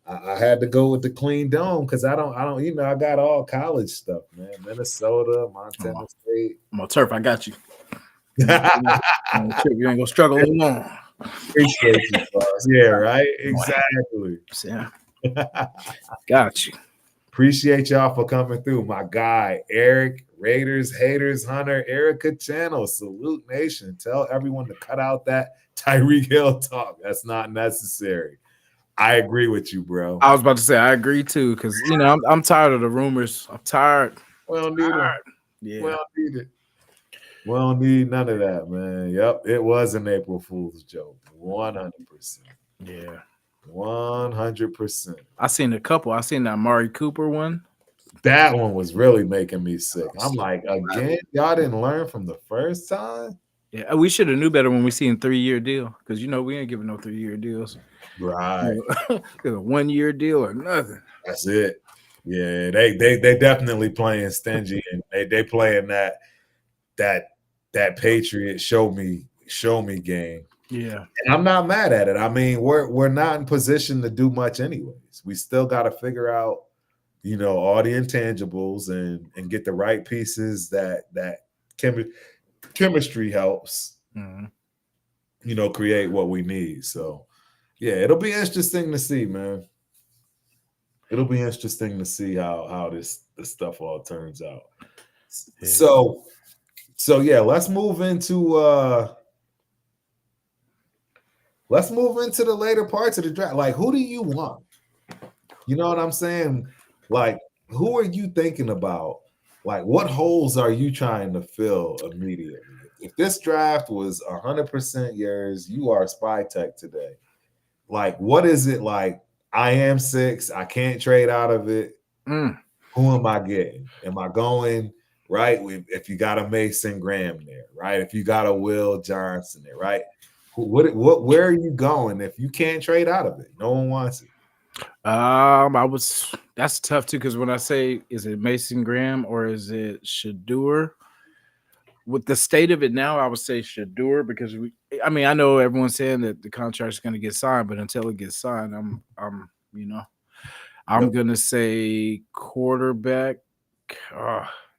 I had to go with the clean dome because I don't, I got all college stuff, man. Minnesota, Montana State. I'm on Turf. I got you. You ain't gonna struggle alone. Appreciate you, boss. Yeah, right. Exactly. Yeah. Got you. Appreciate y'all for coming through. My guy, Eric, Raiders, Haters, Hunter, Erica Channel, Salute Nation. Tell everyone to cut out that Tyreek Hill talk. That's not necessary. I agree with you, bro. I was about to say I agree too, because I'm tired of the rumors. I'm tired. We don't need them. Yeah. We don't need it. We don't need none of that, man. Yep, it was an April Fool's joke. 100%. Yeah. 100%. I seen a couple. I seen that Amari Cooper one. That one was really making me sick. I'm like, again, y'all didn't learn from the first time? Yeah, we should have knew better when we seen 3-year deal, because we ain't giving no 3-year deals. Right. A 1-year deal or nothing. That's it. Yeah, they definitely playing stingy, and they playing that Patriot show me game. Yeah. And I'm not mad at it. I mean, we're not in position to do much anyways. We still got to figure out, all the intangibles and get the right pieces that chemistry helps, create what we need. So, yeah, it'll be interesting to see, man. It'll be interesting to see how this stuff all turns out. Yeah. So yeah, let's move into the later parts of the draft. Like, who do you want? You know what I'm saying? Like, who are you thinking about? Like, what holes are you trying to fill immediately? If this draft was 100% yours, you are Spy Tech today. Like, what is it like? I am 6. I can't trade out of it. Who am I getting? Am I going right? If you got a Mason Graham there, right? If you got a Will Johnson there, right? Where are you going if you can't trade out of it? No one wants it. That's tough too, because when I say, is it Mason Graham or is it Shedeur? With the state of it now, I would say Shedeur, because I know everyone's saying that the contract is going to get signed, but until it gets signed, I'm gonna say quarterback,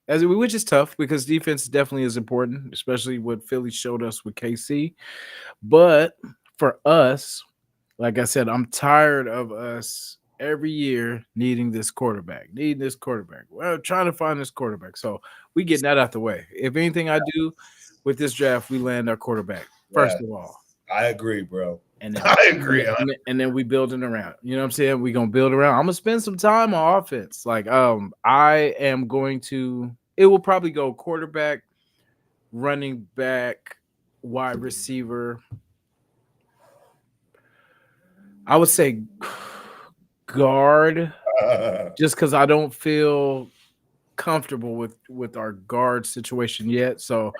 which is tough because defense definitely is important, especially what Philly showed us with KC. But for us, like I said, I'm tired of us every year needing this quarterback. Well, trying to find this quarterback. So we get that out the way. If anything I do with this draft, we land our quarterback first of all. I agree, bro. And then, I agree. And then we building around. You know what I'm saying? We're gonna build around. I'm gonna spend some time on offense. Like, I am going to. It will probably go quarterback, running back, wide receiver. I would say guard, just because I don't feel comfortable with our guard situation yet. So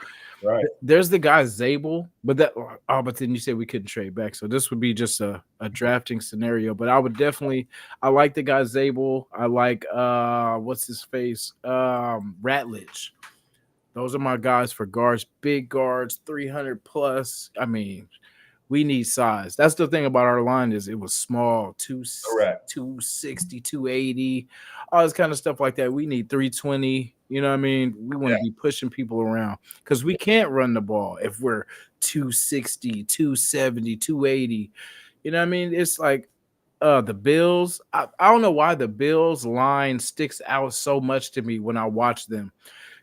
Right. there's the guy Zabel, but but then you said we couldn't trade back, so this would be just a drafting scenario. But I would definitely, I like the guy Zabel. I like what's his face, Ratledge. Those are my guys for guards, big guards, 300 plus. I mean, we need size. That's the thing about our line is it was small, Correct. 260, 280, all this kind of stuff like that. We need 320. You know what I mean? We want Yeah. to be pushing people around because we can't run the ball if we're 260, 270, 280. You know what I mean? It's like the Bills. I don't know why the Bills line sticks out so much to me when I watch them.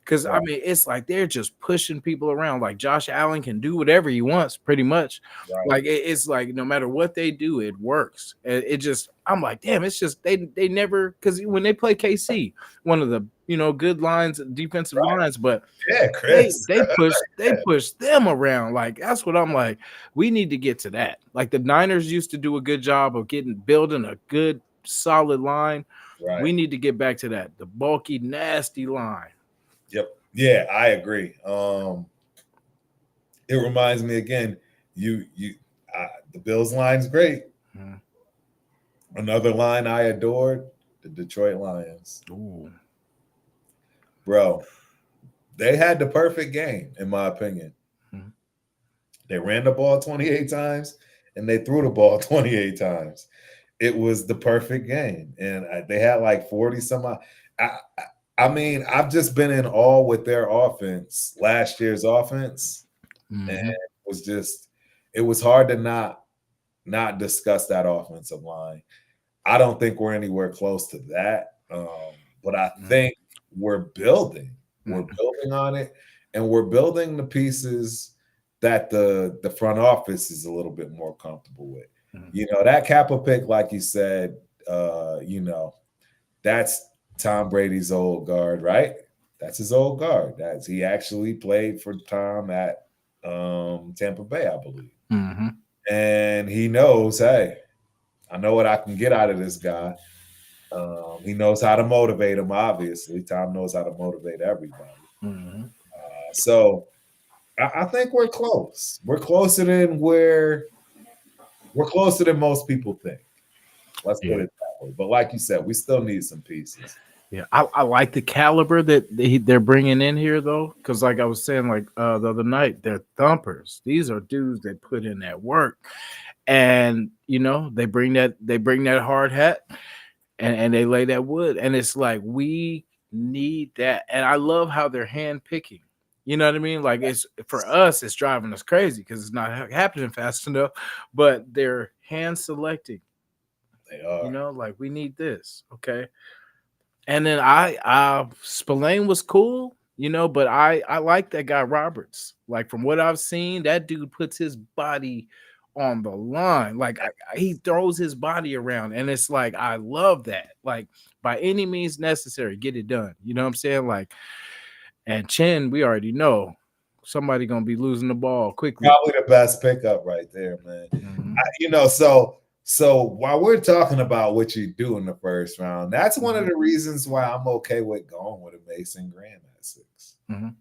Because I Right. mean, it's like they're just pushing people around. Like Josh Allen can do whatever he wants, pretty much. Right. Like it's like no matter what they do, it works. It just I'm like, damn, it's just they never because when they play KC, one of the good lines, defensive Right. lines, but Yeah, they Chris. they push they Yeah. push them around. Like that's what I'm like. We need to get to that. Like the Niners used to do a good job of building a good solid line. Right. We need to get back to that. The bulky, nasty line. Yep. Yeah, I agree. It reminds me again. The Bills line's great. Mhm. Another line I adored, the Detroit Lions. Ooh. Bro, they had the perfect game, in my opinion. Mhm. They ran the ball 28 times and they threw the ball 28 times. It was the perfect game. And they had like 40 some odd. I mean, I've just been in awe with their offense, last year's offense. And Mhm. it was hard to not discuss that offensive line. I don't think we're anywhere close to that. But I Mhm. think we're building. We're Mhm. building on it, and we're building the pieces that the front office is a little bit more comfortable with. Mhm. That Kappa pick, like you said, that's Tom Brady's old guard, right? That's his old guard. That's he actually played for Tom at Tampa Bay, I believe. Mhm. And he knows, hey, I know what I can get out of this guy. He knows how to motivate him. Obviously, Tom knows how to motivate everybody. Mhm. So I think we're close. We're closer than most people think. Let's put Yeah. it that way. But like you said, we still need some pieces. Yeah. I like the caliber that they're bringing in here, though, because like I was saying, like the other night, they're thumpers. These are dudes that put in that work, and they bring that hard hat, and they lay that wood, and it's like we need that, and I love how they're hand picking. You know what I mean? Like it's for us, it's driving us crazy because it's not happening fast enough, but they're hand selecting. They are. Like we need this, okay. And then I Spillane was cool, but I like that guy Roberts. Like from what I've seen, that dude puts his body on the line. Like he throws his body around, and it's like I love that. Like by any means necessary, get it done. You know what I'm saying? Like and Chin, we already know somebody gonna be losing the ball quickly. Probably the best pickup right there, man. Mhm, So while we're talking about what you do in the first round, that's one of mhm, the reasons why I'm okay with going with a Mason Graham at 6. mhm,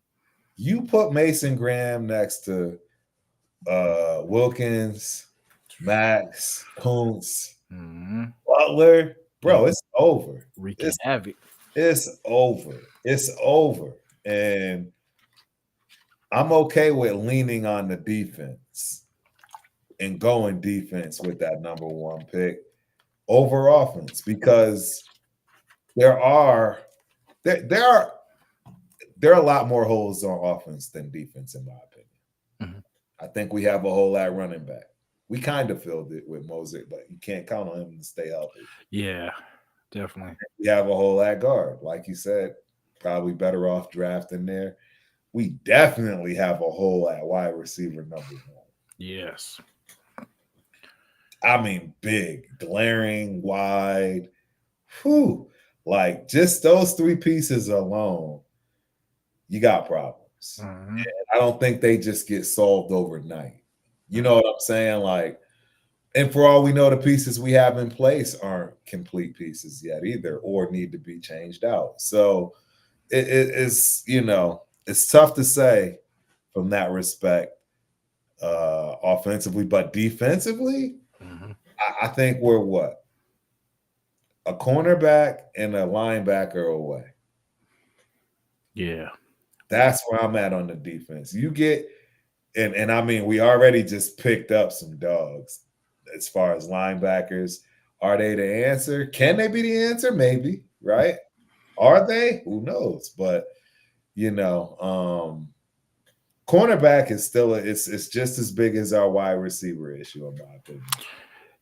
You put Mason Graham next to Wilkins, Max, Kuntz, mhm. Butler, Yeah, bro, it's over. wreaking It's havoc. it's over. It's over. And I'm okay with leaning on the defense and going defense with that number one pick over offense because there are there, there are there are a lot more holes on offense than defense, in my opinion. Mhm. I think we have a hole at running back. We kind of filled it with Moses, but you can't count on him to stay healthy. Yeah, definitely. We have a hole at guard. Like you said, probably better off drafting there. We definitely have a hole at wide receiver number one. Yes. I mean, big, glaring, wide. Whew. Like just those three pieces alone, you got problems. Mhm. I don't think they just get solved overnight. You know what I'm saying? Like, and for all we know, the pieces we have in place aren't complete pieces yet either, or need to be changed out. So it is, it's tough to say from that respect, offensively, but defensively, Mhm. I think we're what, a cornerback and a linebacker away. Yeah. That's where I'm at on the defense. You get, and I mean, we already just picked up some dogs as far as linebackers. Are they the answer? Can they be the answer? Maybe, right? Are they? Who knows? But you know, cornerback is still it's just as big as our wide receiver issue, in my opinion.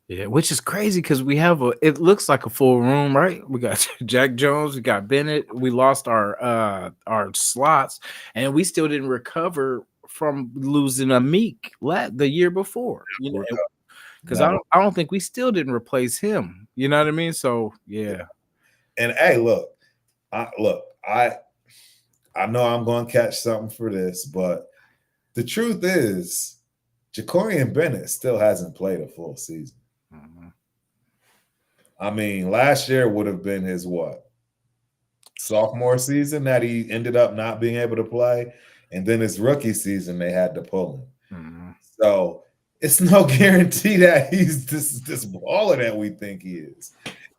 Yeah, which is crazy because we have it looks like a full room, right? We got Jack Jones, we got Bennett, we lost our slots, and we still didn't recover from losing a Meek the year before. Because Never. I don't think we still didn't replace him. You know what I mean? So yeah. And hey, look, I know I'm going to catch something for this, but the truth is, Jacorian Bennett still hasn't played a full season. Mhm. I mean, last year would have been his what, sophomore season that he ended up not being able to play, and then his rookie season they had to pull him. Mhm. So it's no guarantee that he's this baller that we think he is,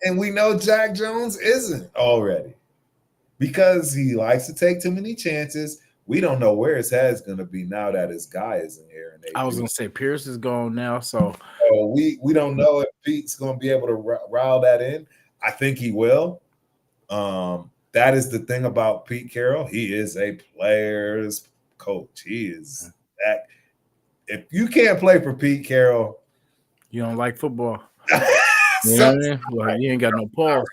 and we know Jack Jones isn't already because he likes to take too many chances. We don't know where his head's going to be now that his guy isn't here, and they I was do. gonna say Pierce is gone now, so So we don't know if Pete's going to be able to rile that in. I think he will. That is the thing about Pete Carroll. He is a player's coach. He is that. If you can't play for Pete Carroll, you don't like football. You know so, what I mean? Well, you ain't got no pulse.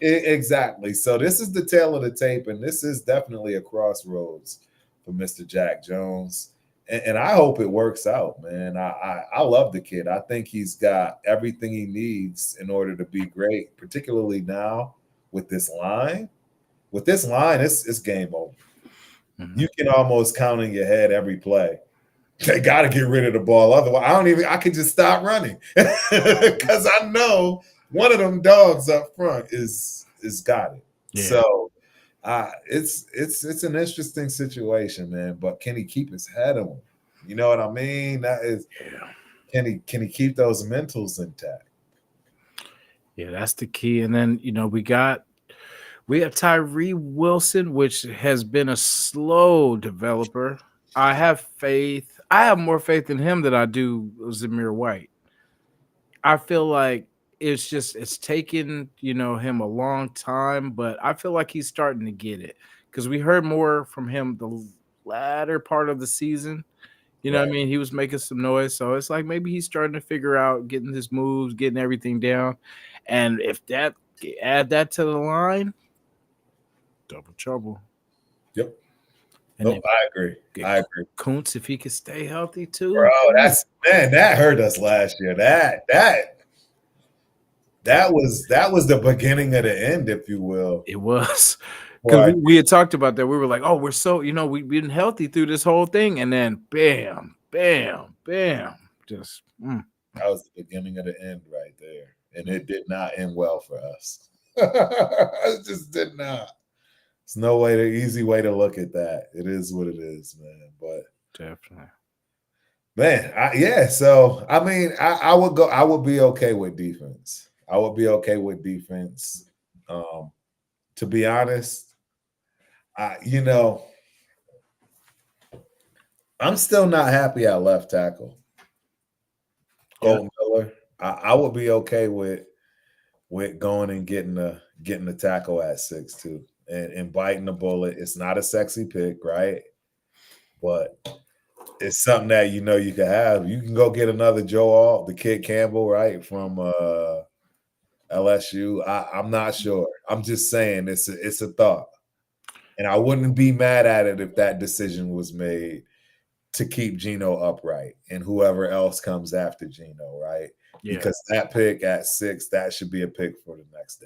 exactly. So this is the tail of the tape, and this is definitely a crossroads for Mr. Jack Jones. And I hope it works out, man. I love the kid. I think he's got everything he needs in order to be great, particularly now with this line. With this line, it's game over. Mhm. You can almost count in your head every play. They got to get rid of the ball. Otherwise, I can just stop running because I know one of them dogs up front is got it. Yeah. So it's an interesting situation, man. But can he keep his head on? You know what I mean? That is, Yeah. can he keep those mentals intact? Yeah, that's the key. And then, we have Tyree Wilson, which has been a slow developer. I have faith. I have more faith in him than I do Zamir White. I feel like it's taken, him a long time, but I feel like he's starting to get it because we heard more from him the latter part of the season. You know what I Right. mean? He was making some noise. So it's like maybe he's starting to figure out getting his moves, getting everything down. And if that add that to the line, double trouble. Yep. And Nope. then I agree. get I agree, Kuntz if he could stay healthy bro. too. That's man. That hurt us last year. That was the beginning of the end, if you will. It was because For we had talked about that. We were like, oh, we're so we've been healthy through this whole thing, and then bam, bam, bam, just that was the beginning of the end right there. And it did not end well for us. It just did not. It's no way the easy way to look at that. It is what it is, man. But definitely. man, yeah. So I mean, I would go. I would be okay with defense. I would be okay with defense. Um, to be honest, I I'm still not happy at left tackle. Yeah, Colton Miller. I would be okay with going and getting the tackle at 6'2" and biting the bullet. It's not a sexy pick, right? But it's something that you can have. You can go get another the kid Campbell, right, from LSU. I'm not sure. I'm just saying it's a thought. And I wouldn't be mad at it if that decision was made to keep Geno upright and whoever else comes after Geno, right? yeah. Because that pick at 6, that should be a pick for the next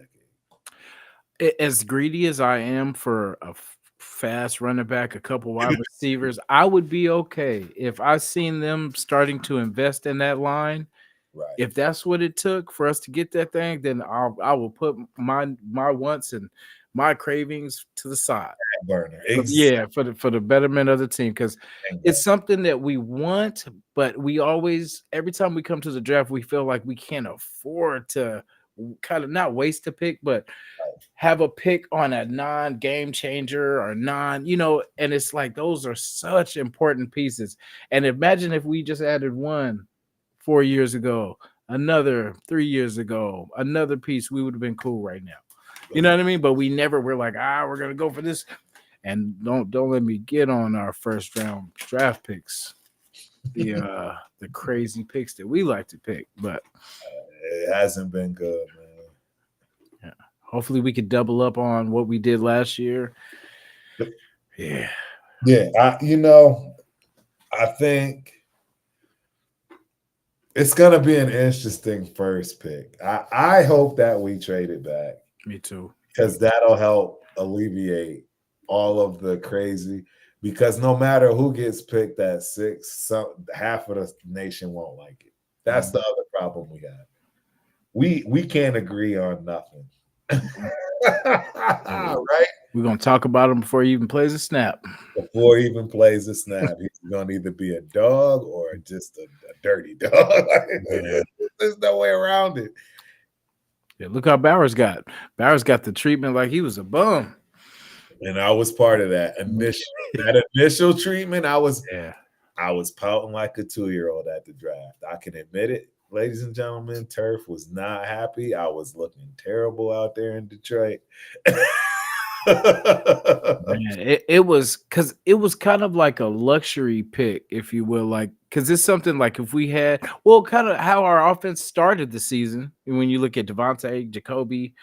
decade. As greedy as I am for a fast running back, a couple wide receivers, I would be okay if I seen them starting to invest in that line. Right. If that's what it took for us to get that thing, then I will put my wants and my cravings to the side. Burner. Yeah, for the betterment of the team, because it's something that we want, but we always every time we come to the draft, we feel like we can't afford to kind of not waste a pick, but have a pick on a non-game changer or and it's like those are such important pieces. And imagine if we just added one 4 years ago, another 3 years ago, another piece, we would have been cool right now. You know what I mean? But we never were like, we're gonna go for this. And don't let me get on our first round draft picks. The crazy picks that we like to pick, but it hasn't been good, man. Yeah. Hopefully we could double up on what we did last year. Yeah. Yeah, I think it's gonna be an interesting first pick. I hope that we trade it back. Me too. Because that'll help alleviate all of the crazy. Because no matter who gets picked at 6, half of the nation won't like it. That's the other problem we have. We can't agree on nothing. Right? We're gonna talk about him before he even plays a snap. Before he even plays a snap, he's gonna either be a dog or just a dirty dog. There's no way around it. Yeah, look how Bowers got. Bowers got the treatment like he was a bum. And I was part of that initial treatment. I was pouting like a 2-year-old at the draft. I can admit it, ladies and gentlemen. Turf was not happy. I was looking terrible out there in Detroit. Man, it was kind of like a luxury pick, if you will, like because it's something like if we had kind of how our offense started the season. And when you look at Devontae, Jacoby,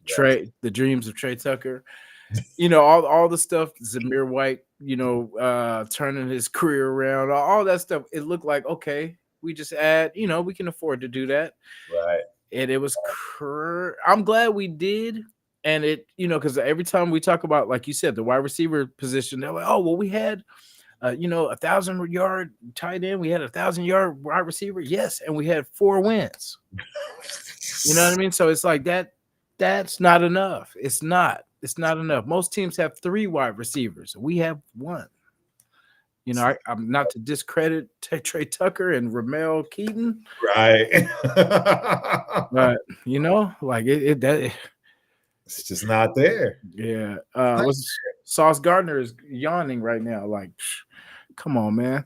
Trey, the dreams of Trey Tucker, all the stuff, Zamir White, turning his career around, all that stuff. It looked like okay, we just add, we can afford to do that, right? And it was I'm glad we did. And it, because every time we talk about, like you said, the wide receiver position, they're like, oh, well, we had, 1,000-yard tight end. We had 1,000-yard wide receiver. Yes. And we had 4 wins. You know what I mean? So it's like that's not enough. It's not enough. Most teams have 3 wide receivers. We have 1. I'm not to discredit Trey Tucker and Ramel Keaton. Right. But, like it's just not there. Yeah. Sauce Gardner is yawning right now. Like, come on, man.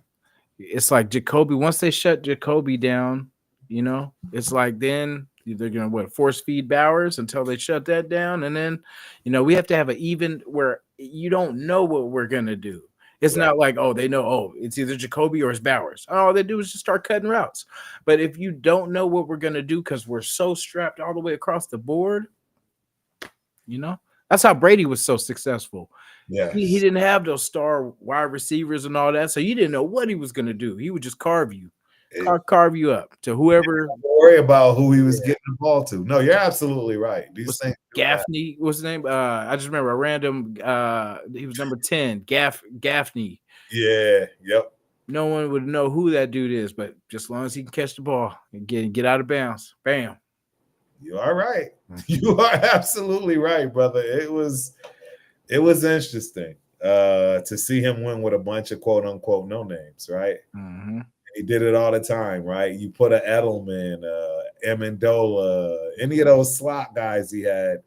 It's like Jacoby. Once they shut Jacoby down, it's like then they're going to force feed Bowers until they shut that down. And then, we have to have an even where you don't know what we're going to do. It's not like, they know, it's either Jacoby or it's Bowers. All they do is just start cutting routes. But if you don't know what we're going to do because we're so strapped all the way across the board, that's how Brady was so successful. Yeah, he didn't have those star wide receivers and all that, so you didn't know what he was going to do. He would just carve you up to whoever. Don't worry about who he was getting the ball to. No, you're absolutely right. Gaffney, what's his name? I just remember a random. He was number 10, Gaffney. Yeah. Yep. No one would know who that dude is, but just as long as he can catch the ball and get out of bounds, bam. You are right. You are absolutely right, brother. It was interesting to see him win with a bunch of quote unquote no names, right? Mm-hmm. He did it all the time, right? You put an Edelman, Amendola, any of those slot guys he had.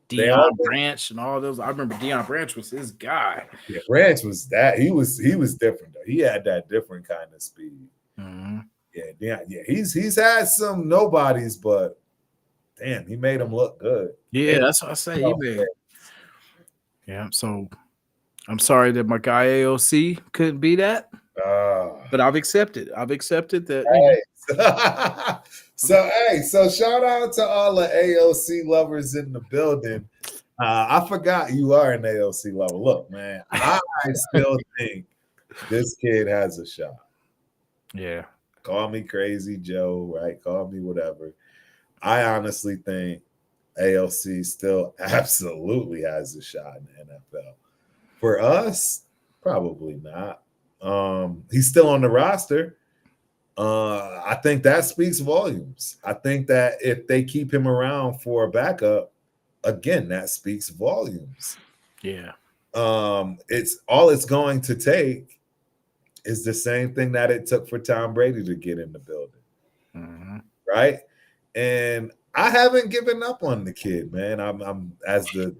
Deion Branch and all those. I remember Deion Branch was his guy. Yeah, Branch was that. He was different though. He had that different kind of speed. Mm-hmm. Yeah, he's had some nobodies, but damn, he made them look good. Yeah, that's what I say. He made. Yeah, so I'm sorry that my guy AOC couldn't be that, but I've accepted. I've accepted that. Hey. So shout out to all the AOC lovers in the building. I forgot you are an AOC lover. Look, man, I still think this kid has a shot. Yeah. Call me Crazy Joe, right? Call me whatever. I honestly think AOC still absolutely has a shot in the NFL. For us, probably not. He's still on the roster. I think that speaks volumes. I think that if they keep him around for a backup, again, that speaks volumes. Yeah. It's going to take is the same thing that it took for Tom Brady to get in the building, Mhm. right? And I haven't given up on the kid, man. I'm as the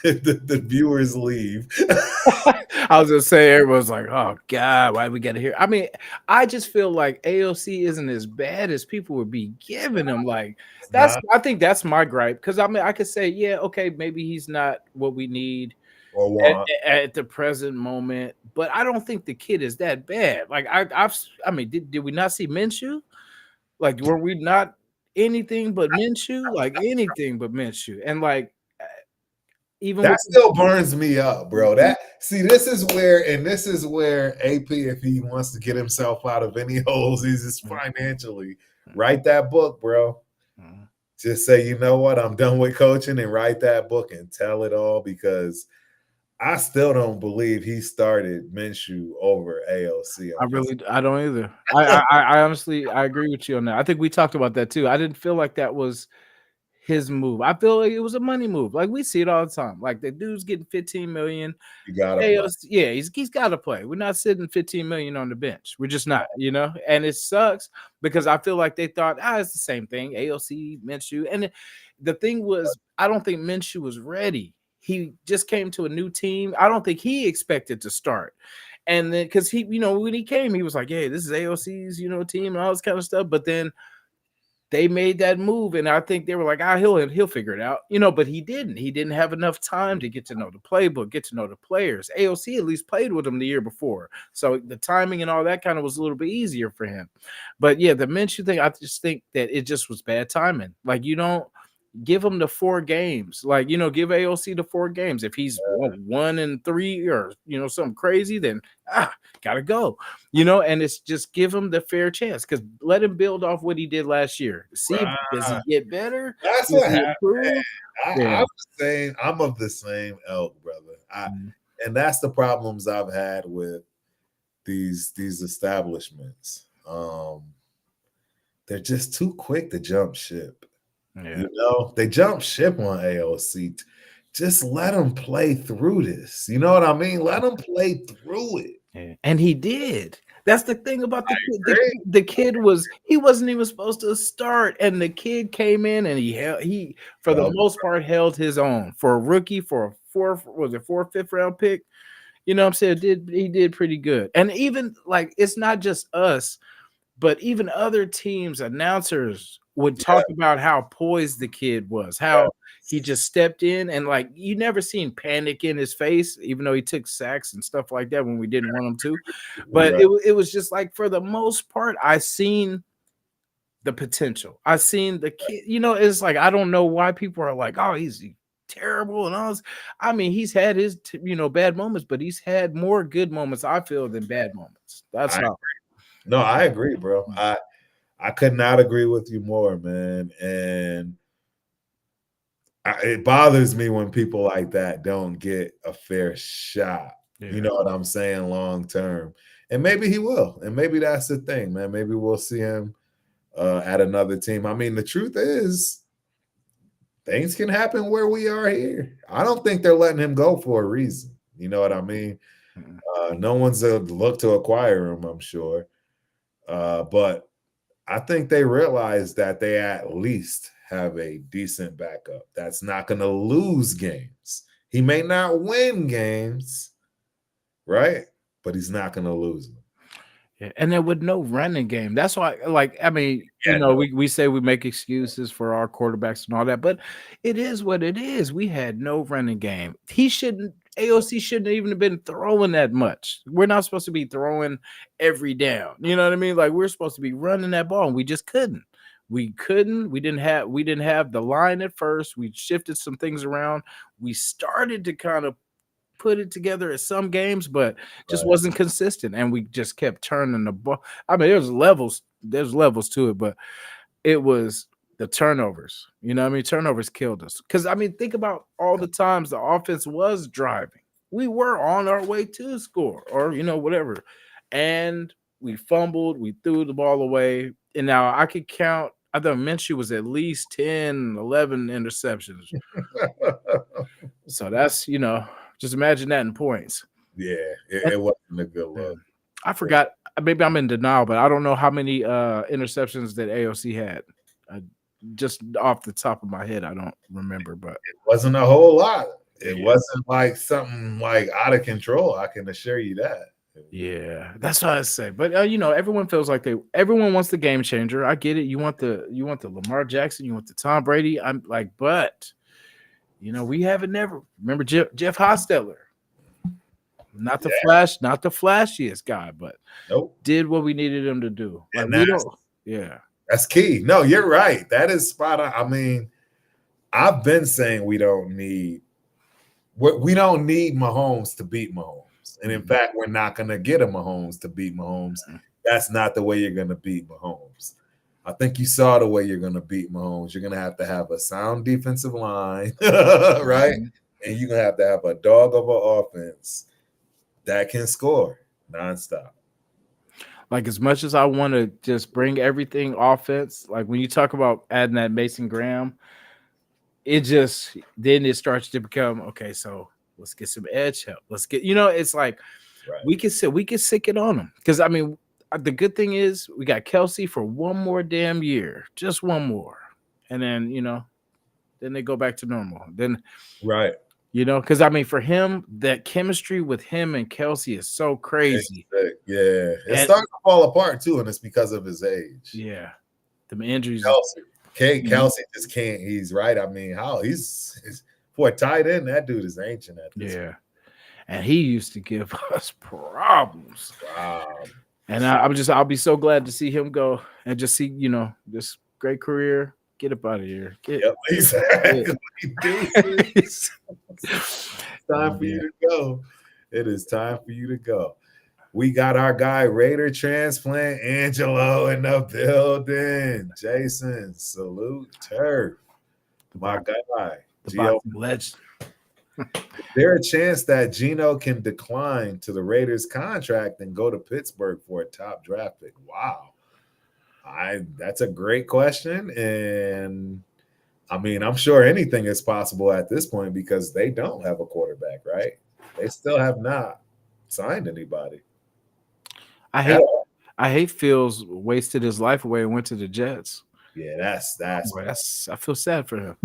the viewers leave. I was gonna say everyone's like, "Oh God, why we got to hear?" I mean, I just feel like AOC isn't as bad as people would be giving him. Like It's that's, not I think that's my gripe because I mean, I could say, yeah, okay, maybe he's not what we need or at, want. at the present moment, but I don't think the kid is that bad. Like I mean, did we not see Minshew? Like, were we not anything but Minshew? Like anything but Minshew, and like even That with still burns me up, bro. That see, this is where AP, if he wants to get himself out of any holes, he's just financially write that book, bro. Mhm. Just say, you know what, I'm done with coaching and write that book and tell it all because I still don't believe he started Minshew over AOC I on this. really, I don't either. I honestly, I agree with you on that. I think we talked about that too. I didn't feel like that was his move. I feel like it was a money move. Like we see it all the time. Like the dude's getting 15 million. You gotta Hey, play. yeah, he's got to play. We're not sitting 15 million on the bench. We're just not, you know. And it sucks because I feel like they thought, it's the same thing. AOC, Minshew, and the thing was, I don't think Minshew was ready. He just came to a new team. I don't think he expected to start. And then because he, when he came, he was like, "Hey, this is AOC's, team and all this kind of stuff." But then they made that move, and I think they were like, he'll figure it out, but he didn't. He didn't have enough time to get to know the playbook, get to know the players. AOC at least played with him the year before, so the timing and all that kind of was a little bit easier for him. But yeah, the Minshew thing, I just think that it just was bad timing. Like you don't give him the 4 games, like give AOC the 4 games. If he's 1-3 or something crazy, then gotta go, and it's just give him the fair chance because let him build off what he did last year. See, does he Right. get better? That's Does what he happened. improve? Yeah. I'm saying I'm of the same elk, brother. Mhm. And that's the problems I've had with these establishments. They're just too quick to jump ship. Yeah. They jump ship on AOC. Just let them play through this. You know what I mean? Let them play through it. Yeah. And he did. That's the thing about the kid. Great. The kid he wasn't even supposed to start, and the kid came in and he for the Well, most part held his own for a rookie for a fourth, fifth round pick. You know what I'm saying? He did pretty good. And even like it's not just us, but even other teams, announcers would yeah, talk about how poised the kid was, yeah, how he just stepped in and like you never seen panic in his face, even though he took sacks and stuff like that when we didn't want him to. But right. it was just like for the most part, I seen the potential. I seen the kid, it's like I don't know why people are like, oh, he's terrible and all this. I mean, he's had his bad moments, but he's had more good moments, I feel, than bad moments. That's I how. no, I agree, bro. I could not agree with you more, man. And it bothers me when people like that don't get a fair shot. You Yeah. know what I'm saying? Long term. And maybe he will. And maybe that's the thing, man. Maybe we'll see him at another team. I mean, the truth is, things can happen where we are here. I don't think they're letting him go for a reason. You know what I mean? Mhm. No one's looked to acquire him, I'm sure. But I think they realize that they at least have a decent backup that's not going to lose games. He may not win games, right? But he's not going to lose them. Yeah, and there with no running game. That's why, like, I mean, Yeah, no, we say we make excuses for our quarterbacks and all that, but it is what it is. We had no running game. AOC shouldn't even have been throwing that much. We're not supposed to be throwing every down. You know what I mean? Like we're supposed to be running that ball, and we just couldn't. We couldn't. We didn't have the line at first. We shifted some things around. We started to kind of put it together at some games, but just right. wasn't consistent. And we just kept turning the ball. I mean, there's levels to it, but it was the turnovers. You know what I mean? Turnovers killed us. Because I mean, think about all the times the offense was driving. We were on our way to score or whatever. And we fumbled, we threw the ball away. And now I could count I thought Minshew was at least 10, 11 interceptions. So that's, just imagine that in points. Yeah, And, it wasn't a good yeah, look. I forgot. Maybe I'm in denial, but I don't know how many interceptions that AOC had. I, just off the top of my head, I don't remember. But It wasn't a whole lot. It yeah, wasn't like something like out of control. I can assure you that. yeah, that's what I say. But everyone feels like everyone wants the game changer. I get it. You want the Lamar Jackson, you want the Tom Brady. I'm like, but we haven't never remember Jeff Hostetler. Not the Yeah, flash, not the flashiest guy, but nope. did what we needed him to do. Like And we don't, yeah. that's key. No, you're right. That is spot on. I mean, I've been saying we don't need Mahomes to beat Mahomes. And in Mhm. fact, we're not going to get a Mahomes to beat Mahomes. That's not the way you're going to beat Mahomes. I think you saw the way you're going to beat Mahomes. You're going to have a sound defensive line, right? Mhm. And you're going to have a dog of an offense that can score nonstop. Like as much as I want to just bring everything offense, like when you talk about adding that Mason Graham, it just then it starts to become okay. So let's get some edge help. Let's get it's like Right. we can sick it on them because I mean the good thing is we got Kelsey for one more damn year, just one more, and then they go back to normal. Then Right. because I mean for him that chemistry with him and Kelsey is so crazy, Yeah. It's and starting to fall apart too, and it's because of his age. yeah, the injuries. Kelsey just can't. He's right. I mean, how he's for a tight end, that dude is ancient at this Yeah, and he used to give us problems. point. Wow. And I'll be so glad to see him go and just see, this great career. Get up out of here. Yep, exactly. Dude, it's time for you to go. It is time for you to go. We got our guy Raider Transplant Angelo in the building. Jason, salute turf. My guy. The Gio. boxing legend. Is there a chance that Gino can decline to the Raiders contract and go to Pittsburgh for a top draft pick? Wow. That's a great question. And I mean, I'm sure anything is possible at this point because they don't have a quarterback, right? They still have not signed anybody. I hate I hate Fields wasted his life away and went to the Jets. Yeah, that's Boy, I feel sad for him.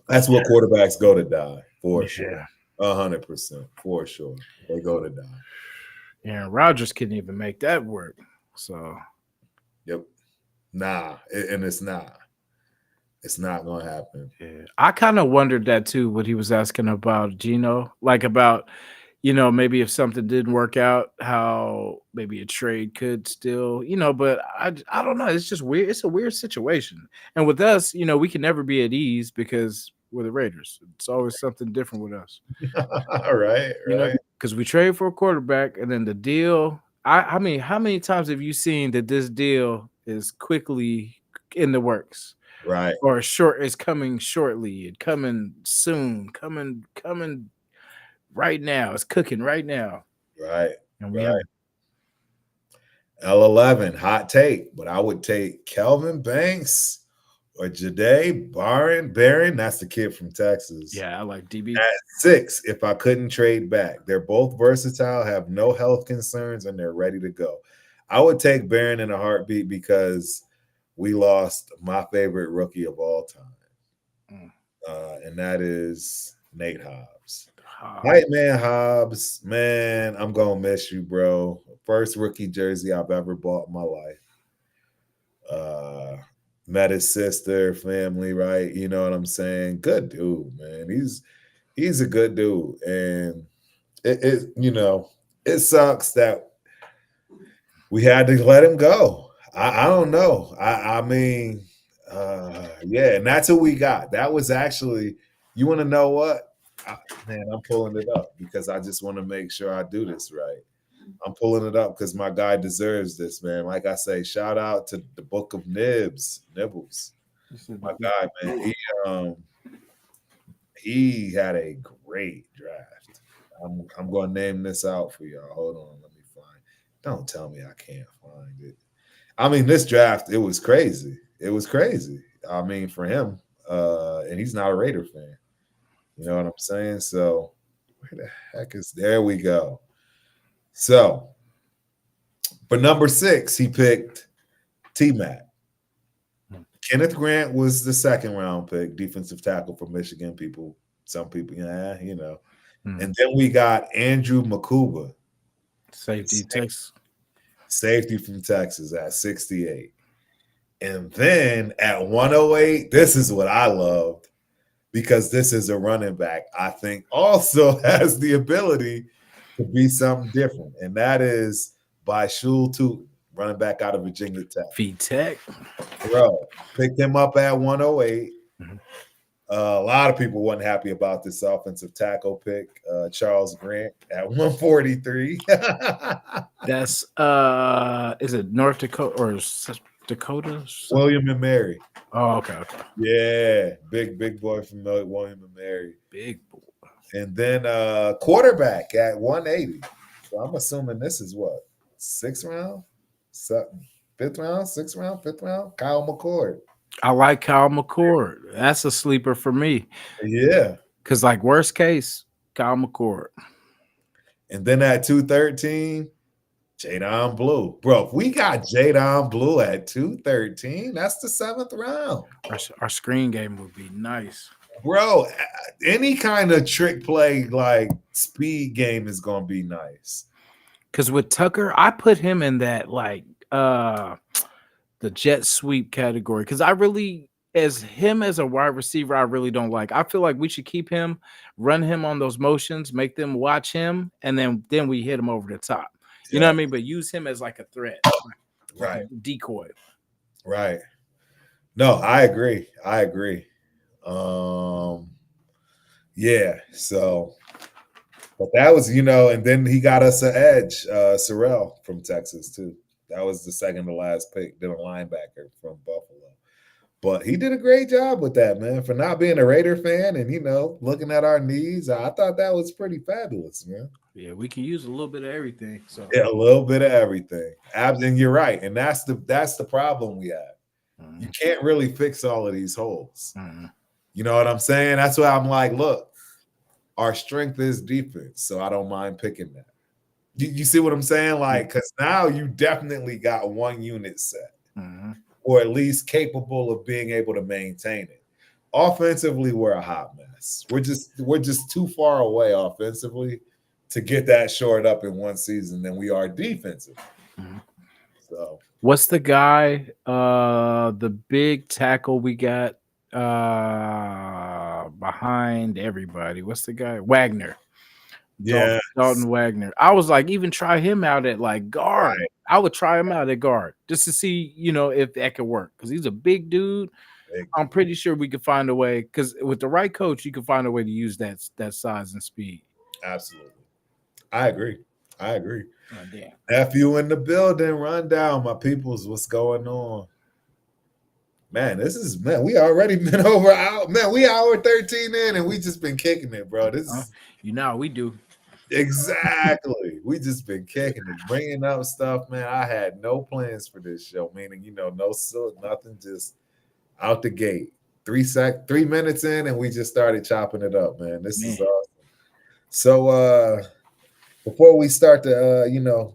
that's what quarterbacks go to die for sure. Yeah. 100% for sure. They go to die. Aaron Rodgers couldn't even make that work. So Yep. Nah, and it's not. It's not gonna happen. yeah. I kind of wondered that too, what he was asking about Gino, like about maybe if something didn't work out, how maybe a trade could still, but I don't know. It's just weird. It's a weird situation. And with us, we can never be at ease because we're the Raiders. It's always something different with us. Right. Because we trade for a quarterback and then the deal. I mean, how many times have you seen that this deal is quickly in the works? Right. Or is coming shortly and coming soon, coming right now. It's cooking right now. Right. And we have L11, hot take, but I would take Kelvin Banks or Jade Barron. That's the kid from Texas. I like DB. At 6, if I couldn't trade back. They're both versatile, have no health concerns, and they're ready to go. I would take Barron in a heartbeat because we lost my favorite rookie of all time. And that is Nate Hobbs. White man Hobbs, man, I'm gonna miss you, bro. First rookie jersey I've ever bought in my life. Met his sister, family, right? You know what I'm saying? Good dude, man. He's a good dude, and it sucks that we had to let him go. I don't know. I mean, yeah, and that's who we got. That was actually, you want to know what? Man, I'm pulling it up because I just want to make sure I do this right. I'm pulling it up because my guy deserves this, man. Like I say, shout out to the Book of Nibbles. My guy, man. He had a great draft. I'm going to name this out for y'all. Hold on, let me find. Don't tell me I can't find it. I mean, this draft, it was crazy. It was crazy. I mean, for him, and he's not a Raider fan. You know what I'm saying? So where the heck is there we go. So for number 6, he picked T Mac. Kenneth Grant was the second round pick, defensive tackle from Michigan. Some people, yeah, you know. Hmm. And then we got Andrew Makuba, Safety Texas. safety from Texas at 68. And then at 108, this is what I loved because this is a running back I think also has the ability to be something different. And that is by Shul Tootin, running back out of Virginia Tech. V-Tech. Bro, picked him up at 108. Mhm. A lot of people wasn't happy about this offensive tackle pick, Charles Grant at 143. That's is it North Dakota or Dakota? William and Mary. Oh, okay. Yeah, big boy from William and Mary. Big boy. And then quarterback at 180. So I'm assuming this is what? 6th round? Fifth round, 6th round, 5th round? Kyle McCord. I like Kyle McCord. That's a sleeper for me. Yeah. Because, like, worst case, Kyle McCord. And then at 213, Jadon Blue. Bro, if we got Jadon Blue at 213, that's the 7th round. Our screen game would be nice. Bro, any kind of trick play, like speed game is going to be nice. Because with Tucker, I put him in that, like, the jet sweep category. Because I really, as a wide receiver, I really don't like. I feel like we should keep him, run him on those motions, make them watch him, and then we hit him over the top. You know what I mean? But use him as like a threat, like a decoy. Right. No, I agree. Yeah. So, but that was, and then he got us an edge, Sorrell from Texas too. That was the second to last pick, then a linebacker from Buffalo. But he did a great job with that, man, for not being a Raider fan and looking at our needs. I thought that was pretty fabulous, man. Yeah, we can use a little bit of everything. So yeah, a little bit of everything. And you're right, and that's the problem we have. Mm-hmm. You can't really fix all of these holes. Mm-hmm. You know what I'm saying? That's why I'm like, look, our strength is defense, so I don't mind picking that. You see what I'm saying? Like, because now you definitely got one unit set, or at least capable of being able to maintain it. Offensively, we're a hot mess. We're just too far away offensively to get that shored up in one season than we are defensively. Mm-hmm. So, what's the guy? The big tackle we got behind everybody. What's the guy? Wagner. Yeah, Dalton Wagner. I was like, even try him out at like guard. Right. I would try him out at guard just to see, if that could work because he's a big dude. I'm pretty sure we could find a way because with the right coach, you can find a way to use that size and speed. Absolutely, I agree. Oh, damn. Nephew in the building, run down, my peoples. What's going on? Man, we already been over out. Man, we hour 13 in and we just been kicking it, bro. This is we do. Exactly. We just been kicking it, bringing up stuff, man. I had no plans for this show, meaning, no silk, nothing, just out the gate. 3 minutes in and we just started chopping it up, man. This is awesome. So before we start to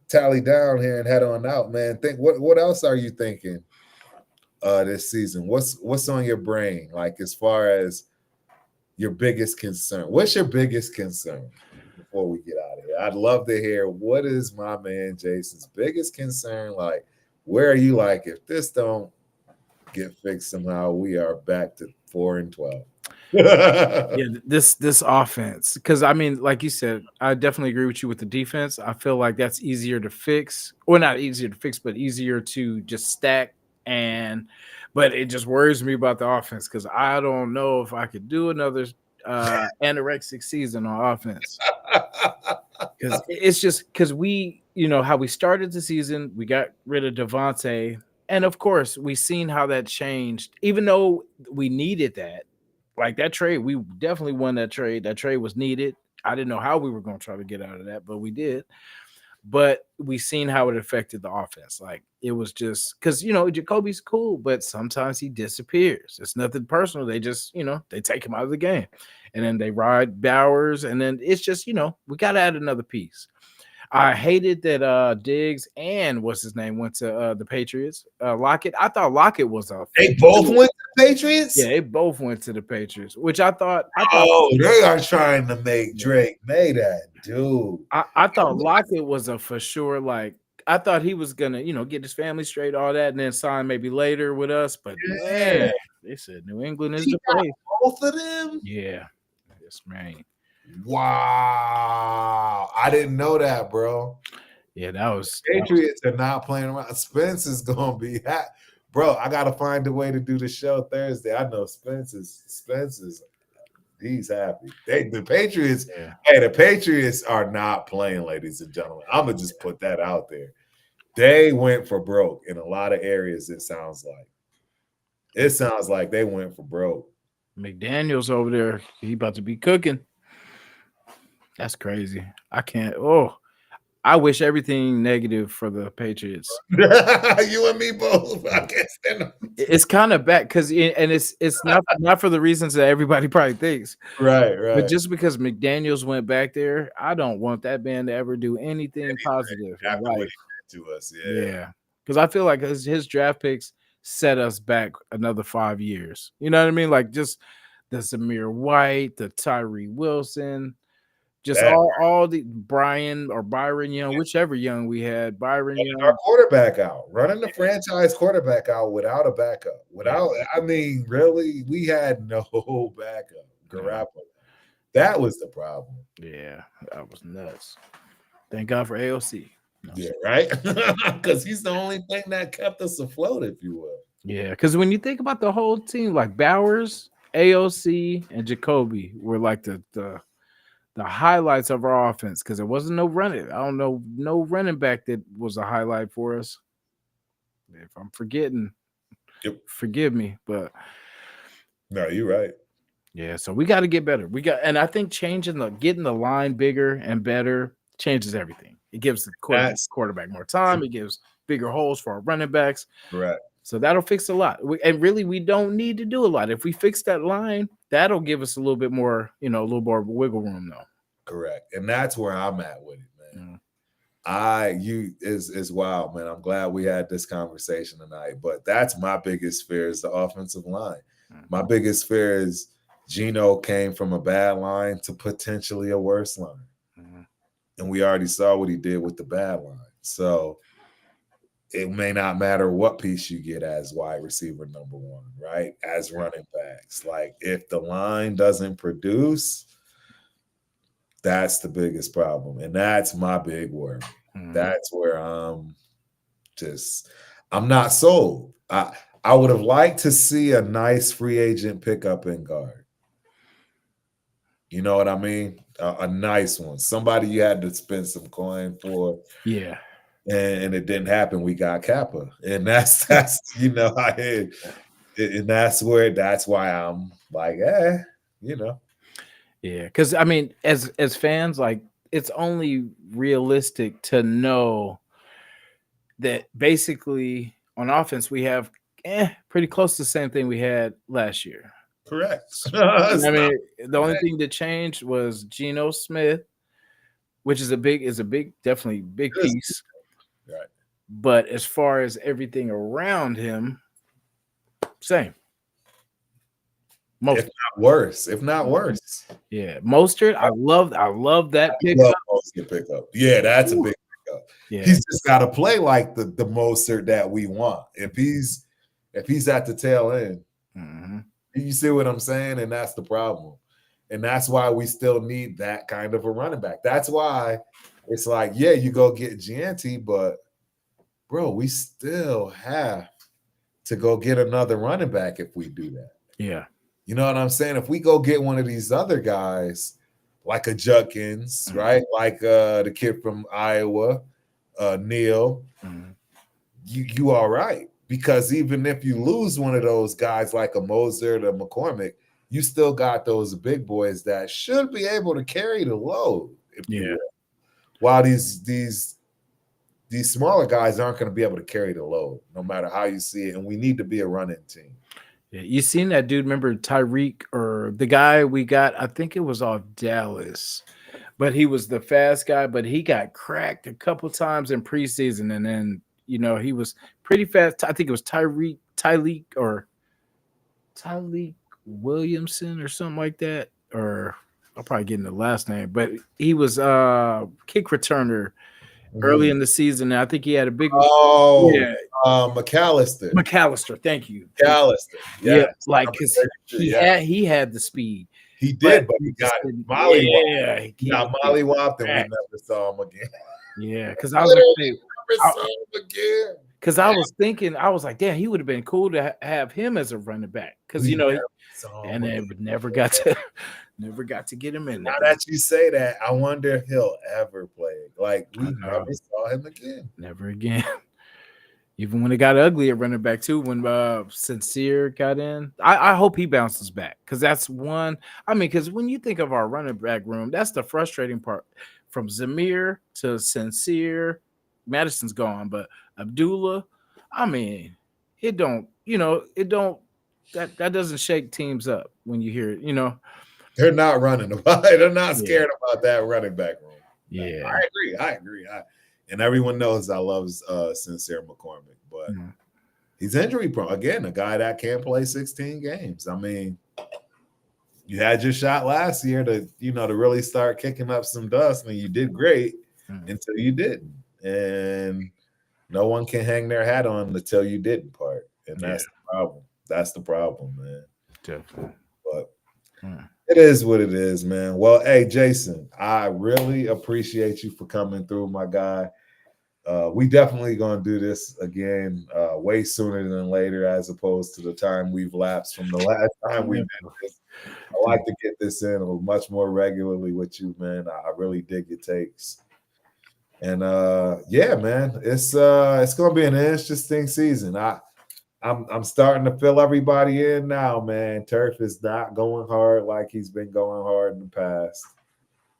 tally down here and head on out, man, think what else are you thinking this season? What's on your brain, like as far as your biggest concern? What's your biggest concern before we get out of here? I'd love to hear what is my man Jason's biggest concern. Like, where are you like, if this don't get fixed somehow, we are back to 4-12. Yeah, this offense, because I mean, like you said, I definitely agree with you with the defense. I feel like that's easier to fix, or not easier to fix, but easier to just stack. But it just worries me about the offense because I don't know if I could do another anorexic season on offense. Because it's just because we, how we started the season, we got rid of Devontae, and of course, we seen how that changed. Even though we needed that. Like that trade, we definitely won that trade. That trade was needed. I didn't know how we were going to try to get out of that, but we did. but we seen how it affected the offense. Like it was just because Jacoby's cool, but sometimes he disappears. It's nothing personal. They just they take him out of the game, and then they ride Bowers, and then it's just we got to add another piece. I hated that Diggs and what's his name went to the Patriots. Lockett. I thought Lockett was a. They both went to the Patriots? Yeah, they both went to the Patriots, which I thought. Oh, they are trying to make Drake May that dude. I thought Lockett was a for sure. Like I thought he was gonna, get his family straight, all that, and then sign maybe later with us. But man, they said New England is the place. Both of them? Yeah, yes, man. Wow, I didn't know that, bro. Yeah, that was Patriots are not playing around. Spence is gonna be hot. Bro, I gotta find a way to do the show Thursday. I know Spence is he's happy. The Patriots, hey, the Patriots are not playing, ladies and gentlemen. I'm gonna just put that out there. They went for broke in a lot of areas. It sounds like they went for broke. McDaniels over there. He about to be cooking. That's crazy. I can't. Oh, I wish everything negative for the Patriots. You and me both. I can't stand them. It's kind of bad because it's not for the reasons that everybody probably thinks. Right. But just because McDaniels went back there, I don't want that man to ever do anything positive in life. To us, yeah. Because I feel like his draft picks set us back another 5 years. You know what I mean? Like just the Zamir White, the Tyree Wilson. Just all the Byron, whichever young we had. Byron Young. Our quarterback out. Running the franchise quarterback out without a backup. Really, we had no backup. Garoppolo. That was the problem. Yeah, that was nuts. Thank God for AOC. No. Yeah, right? Because he's the only thing that kept us afloat, if you will. Yeah, because when you think about the whole team, like Bowers, AOC, and Jacoby were like the highlights of our offense because there wasn't no running. I don't know, no running back that was a highlight for us. If I'm forgetting, forgive me, but no, you're right. Yeah, so we got to get better. And I think getting the line bigger and better changes everything. It gives the quarterback more time. It gives bigger holes for our running backs. Correct. So that'll fix a lot. We don't need to do a lot. If we fix that line, that'll give us a little bit more, a little more wiggle room, though. Correct. And that's where I'm at with it, man. Is wild, man. I'm glad we had this conversation tonight. But that's my biggest fear is the offensive line. My biggest fear is Geno came from a bad line to potentially a worse line. And we already saw what he did with the bad line. So it may not matter what piece you get as wide receiver number one, right? As running backs. Like if the line doesn't produce, that's the biggest problem. And that's my big worry. That's where I'm not sold. I would have liked to see a nice free agent pickup in guard. You know what I mean? A nice one. Somebody you had to spend some coin for. Yeah. And it didn't happen. We got Kappa. And that's and that's why I'm like, Yeah, because I mean, as fans, like it's only realistic to know that basically on offense we have pretty close to the same thing we had last year. Correct. I mean, the only thing that changed was Geno Smith, which is definitely big piece. Right. But as far as everything around him, same. If not worse. Yeah. Mostert, I love that pickup. Yeah, that's a big pickup. Yeah. He's just got to play like the Mostert that we want. If he's at the tail end, you see what I'm saying? And that's the problem. And that's why we still need that kind of a running back. That's why it's like, yeah, you go get Gianti, but bro, we still have to go get another running back if we do that. Yeah. You know what I'm saying? If we go get one of these other guys, like a Judkins, right? Like the kid from Iowa, Neil, you all right. Because even if you lose one of those guys like a Mostert or McCormick, you still got those big boys that should be able to carry the load. While these these smaller guys aren't going to be able to carry the load, no matter how you see it. And we need to be a running team. Yeah, you seen that dude? Remember Tyreek or the guy we got? I think it was off Dallas, but he was the fast guy. But he got cracked a couple times in preseason, and then he was pretty fast. I think it was Tyleek Williamson or something like that, or I'll probably get in the last name, but he was kick returner early Mhm. in the season. And I think he had a big Oh, yeah, McAllister. McAllister. Thank you. McAllister. Yeah, Yes. like Number because 32. he Yeah. had the speed, He but did, but he he just got didn't. mollywopped. Yeah, He he was got getting mollywopped, and we cracked. never saw him again. Yeah, because I was gonna Literally say, never saw him again. because I was thinking, I was like, damn, he would have been cool to have him as a running back, because We never saw him and again. then never got to get him in Now there. that you say that, I wonder if he'll ever play. Like, I we know, never saw him again. never again. Even when it got ugly at running back too, when Sincere got in, I hope he bounces back, because that's one. I mean, because when you think of our running back room, that's the frustrating part. From Zamir to Sincere, Madison's gone, but Abdullah, I mean, it don't that doesn't shake teams up when you hear it. They're not running about it. They're not Yeah, scared about that running back room. No, yeah. I agree. I agree. And everyone knows I love Sincere McCormick, but Mm. he's injury prone. Again, a guy that can't play 16 games. I mean, you had your shot last year to really start kicking up some dust, and you did great Mm. until you didn't. And no one can hang their hat on the till you didn't part. And Yeah, that's the problem. That's the problem, man. definitely. But Mm. it is what it is, man. Well, hey, Jason, I really appreciate you for coming through, my guy. We definitely gonna do this again way sooner than later, as opposed to the time we've lapsed from the last time we did this. I like to get this in much more regularly with you, man. I really dig your takes. And yeah, man, it's gonna be an interesting season. I'm starting to fill everybody in now, man. Turf is not going hard like he's been going hard in the past.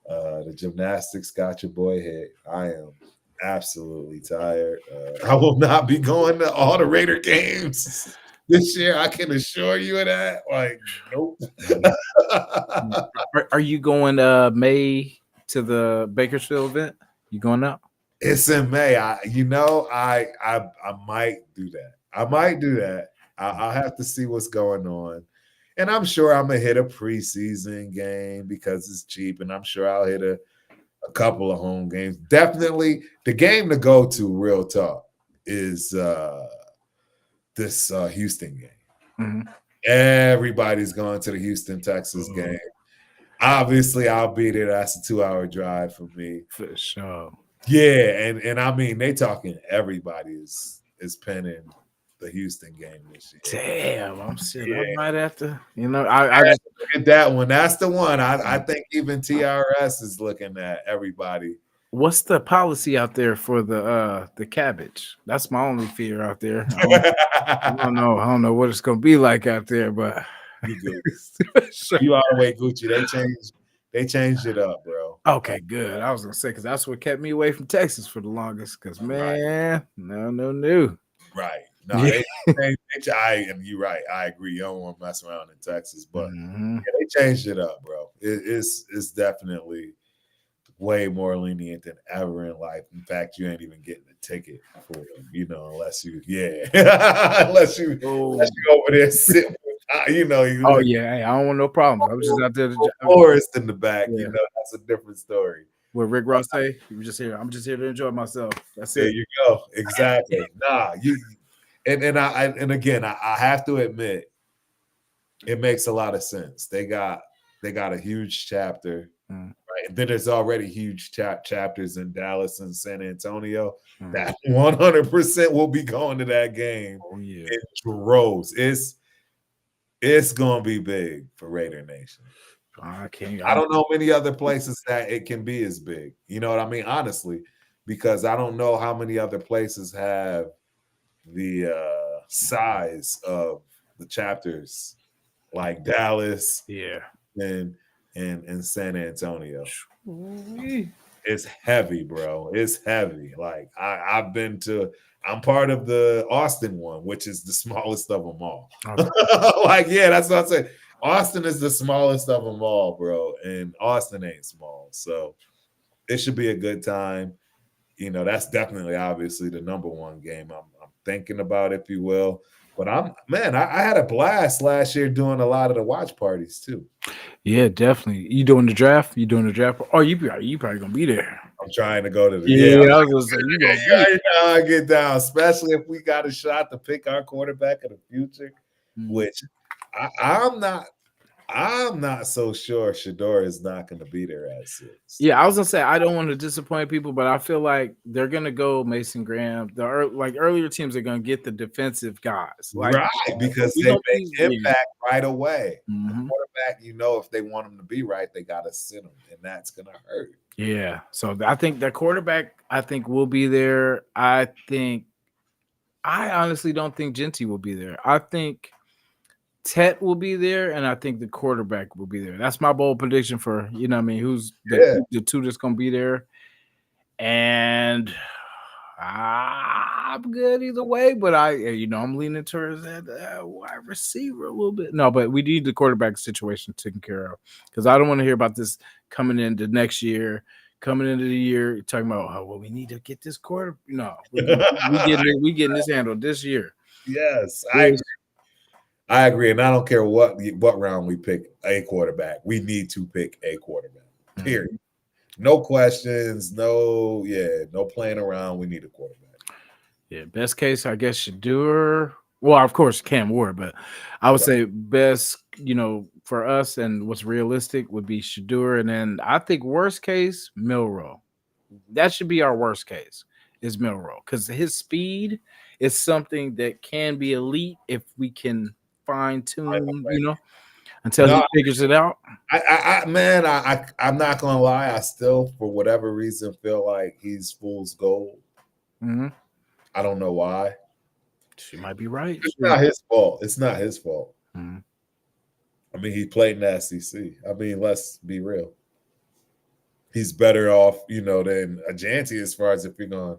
The gymnastics got your boy hit. I am absolutely tired. I will not be going to all the Raider games this year. I can assure you of that. Like, nope. Mm. Are you going May to the Bakersfield event? You going out? It's in May. I might do that. I might do that. I'll have to see what's going on. And I'm sure I'm gonna hit a preseason game because it's cheap, and I'm sure I'll hit a couple of home games. Definitely the game to go to, real talk, is this Houston game. Mm-hmm. Everybody's going to the Houston, Texas game. Obviously, I'll be there. That's a 2-hour drive for me. For sure. Yeah, and I mean they talking everybody is penning the Houston game this year. Damn, I'm shit. Yeah. I might have to. I I just look at that one. That's the one. I think even TRS is looking at everybody. what's the policy out there for the cabbage? That's my only fear out there. I don't know. I don't know what it's gonna be like out there, but You good. sure. You all the way Gucci. They changed it up, bro. Okay, good. I was gonna say because that's what kept me away from Texas for the longest. Because man, no. Right. No, Yeah. and you're right. I agree. You don't want to mess around in Texas, but Mhm. yeah, they changed it up, bro. It's definitely way more lenient than ever in life. In fact, you ain't even getting a ticket for unless you unless you Oh, over there sitting you oh look yeah. Hey, I don't want no problems. I was just out there. forest in the back, Yeah. that's a different story. What Rick Ross say? You just here. I'm just here to enjoy myself. That's There it. you go. Exactly. Nah, you and again, I have to admit, it makes a lot of sense. They got a huge chapter, Mm. right? And then there's already huge chapters in Dallas and San Antonio Mm. that 100% will be going to that game Oh yeah. in droves. It's gonna be big for Raider Nation. I can't. I don't know many other places that it can be as big. You know what I mean? Honestly, because I don't know how many other places have the size of the chapters like Dallas Yeah. and San Antonio. Ooh-wee. It's heavy, bro. It's heavy. Like I'm part of the Austin one, which is the smallest of them all. Okay. Like, yeah, that's what I'm saying. Austin is the smallest of them all, bro. And Austin ain't small. So it should be a good time. That's definitely obviously the number one game I'm thinking about, if you will. But I had a blast last year doing a lot of the watch parties too. Yeah, definitely. You doing the draft? You doing the draft? Oh, you probably gonna be there. I'm trying to go to the Yeah, I was gonna say you gonna be. yeah, you know, I get down, especially if we got a shot to pick our quarterback of the future, Mhm. which I'm not so sure Shador is not going to be there at 6. Yeah, I was gonna say I don't want to disappoint people, but I feel like they're gonna go Mason Graham. Like earlier teams are gonna get the defensive guys. Like Right, because we they gonna make be. Yeah. impact right away. The Mhm. quarterback, if they want him to be right, they got to sit him, and that's going to hurt. Yeah. So I think the quarterback, I think will be there. I honestly don't think Genty will be there. I think Tet will be there, and I think the quarterback will be there. That's my bold prediction for what I mean. Who's Yeah. the two that's gonna be there? And I'm good either way, but I'm leaning towards that wide receiver a little bit. No, but we need the quarterback situation taken care of because I don't want to hear about this coming into next year, coming into the year talking about we need to get this quarter. No, we getting this handled this year. Yes, This, I agree, and I don't care what round we pick a quarterback. We need to pick a quarterback. Period. No questions. No playing around. We need a quarterback. Yeah, best case, I guess Shadur. Well, of course, Cam Ward, but I would say best, for us and what's realistic would be Shadur, and then I think worst case Milrow. That should be our worst case is Milrow because his speed is something that can be elite if we can fine tune, until No, he figures it out. I'm not gonna lie. I still, for whatever reason, feel like he's fool's gold. Mm-hmm. I don't know why. She might be right. It's not his fault. It's not his fault. Mm-hmm. I mean, he played in the SEC. I mean, let's be real. He's better off, than a Janty as far as if you're gonna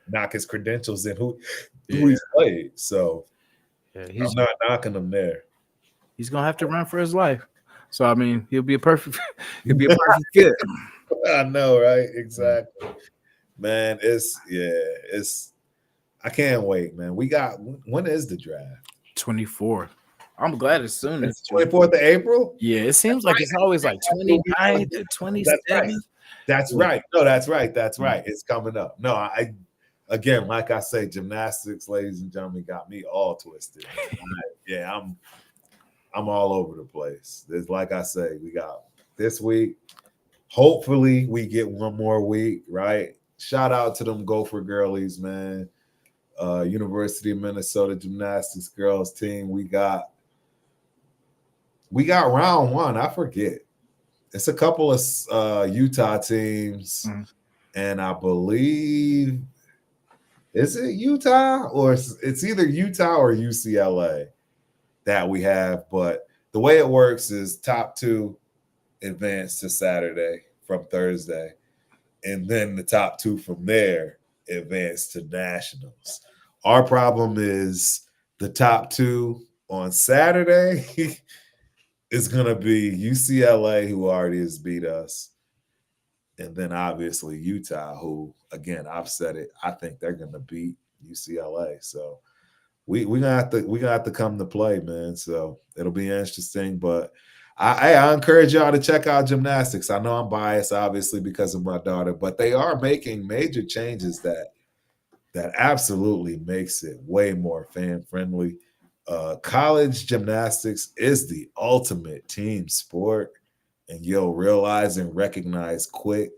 knock his credentials and who he's played. So Yeah, I'm not knocking him there. he's gonna have to run for his life. So I mean, he'll be a perfect fit. I know, right? Exactly. Man, I can't wait, man. When is the draft? 24th. I'm glad it's soon. It's 24th of April? Yeah, it seems like it's always like 29th to 27th. That's right. No, that's right. That's right. It's coming up. No, again, like I say, gymnastics, ladies and gentlemen, got me all twisted. I'm all over the place. There's, like I say, we got this week. Hopefully, we get one more week, right? Shout out to them Gopher girlies, man. University of Minnesota gymnastics girls team. We got round one. I forget. It's a couple of Utah teams, and I believe is it Utah or it's either Utah or UCLA that we have. But the way it works is top two advance to Saturday from Thursday, and then the top two from there advance to nationals. Our problem is the top two on Saturday is going to be UCLA, who already has beat us, and then obviously Utah, who, again, I've said it, I think they're going to beat UCLA. So we gonna have to come to play, man. So it'll be interesting. But I encourage y'all to check out gymnastics. I know I'm biased, obviously, because of my daughter, but they are making major changes that absolutely makes it way more fan friendly. College gymnastics is the ultimate team sport, and you'll realize and recognize quick.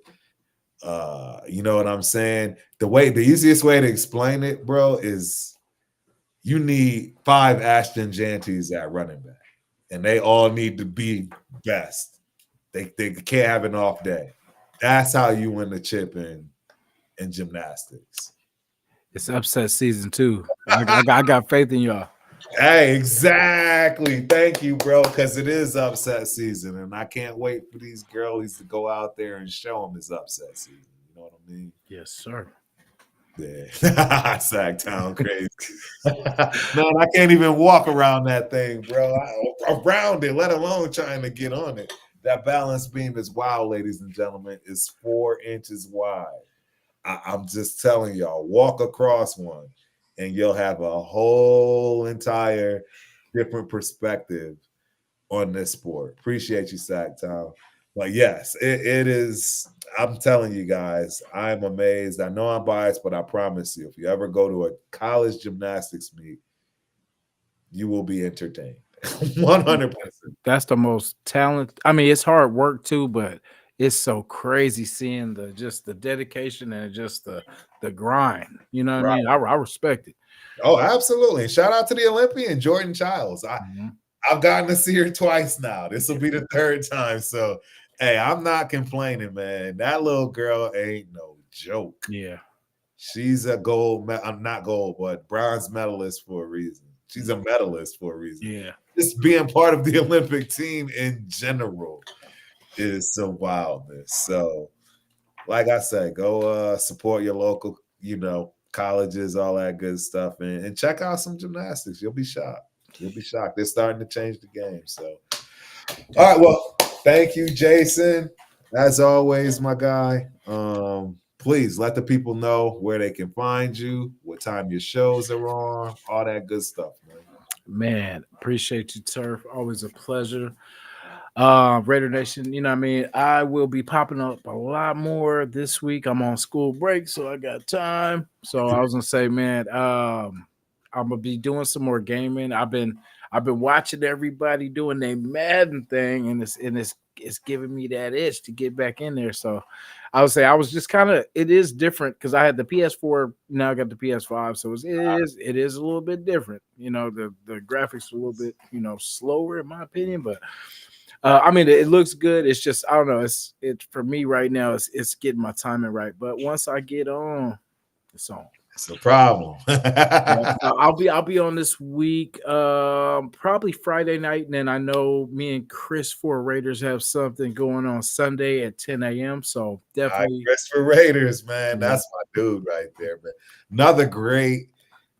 You know what I'm saying? The easiest way to explain it, bro, is you need 5 Ashton Janties at running back, and they all need to be best. They can't have an off day. That's how you win the chip in gymnastics. It's upset season too. I got faith in y'all. Hey, exactly. Thank you, bro. Because it is upset season, and I can't wait for these girlies to go out there and show them it's upset season. You know what I mean? Yes, sir. Yeah, Sacktown crazy. Man, I can't even walk around that thing, bro. Around it, let alone trying to get on it. That balance beam is wild, ladies and gentlemen. It's 4 inches wide. I'm just telling y'all, walk across one, and you'll have a whole entire different perspective on this sport. Appreciate you, Sacktown. But yes, it is. I'm telling you guys, I'm amazed. I know I'm biased, but I promise you, if you ever go to a college gymnastics meet, you will be entertained. 100%. That's the most talent. I mean, it's hard work too, but it's so crazy seeing the just the dedication and just the grind. You know what I Right. mean? I respect it. Oh, absolutely. And shout out to the Olympian, Jordan Childs. Mhm. I've gotten to see her twice now. This will be the third time. So, hey, I'm not complaining, man. That little girl ain't no joke. Yeah. She's a I'm not gold, but bronze medalist for a reason. She's a medalist for a reason. Yeah. Just being part of the Olympic team in general is some wildness. So, like I said, go support your local, colleges, all that good stuff, and check out some gymnastics. You'll be shocked. You'll be shocked. They're starting to change the game. So, all right. Well, thank you, Jason. As always, my guy. Please let the people know where they can find you, what time your shows are on, all that good stuff, man. Man, appreciate you, Turf. Always a pleasure. Raider Nation, you know what I mean? I will be popping up a lot more this week. I'm on school break, so I got time. So I was gonna say, man, I'm gonna be doing some more gaming. I've been watching everybody doing their Madden thing, and it's giving me that itch to get back in there. So I would say I was just kind of it is different because I had the PS4, now I got the PS5, so it is a little bit different. You know, the graphics are a little bit slower in my opinion, but I mean, it looks good. It's just I don't know. It's for me right now. It's getting my timing right. But once I get on, it's on. It's a problem. Yeah, so I'll be on this week. Probably Friday night, and then I know me and Chris for Raiders have something going on Sunday at 10 a.m. So All right, definitely, Christopher Raiders, man. yeah, That's my dude right there, man. Another great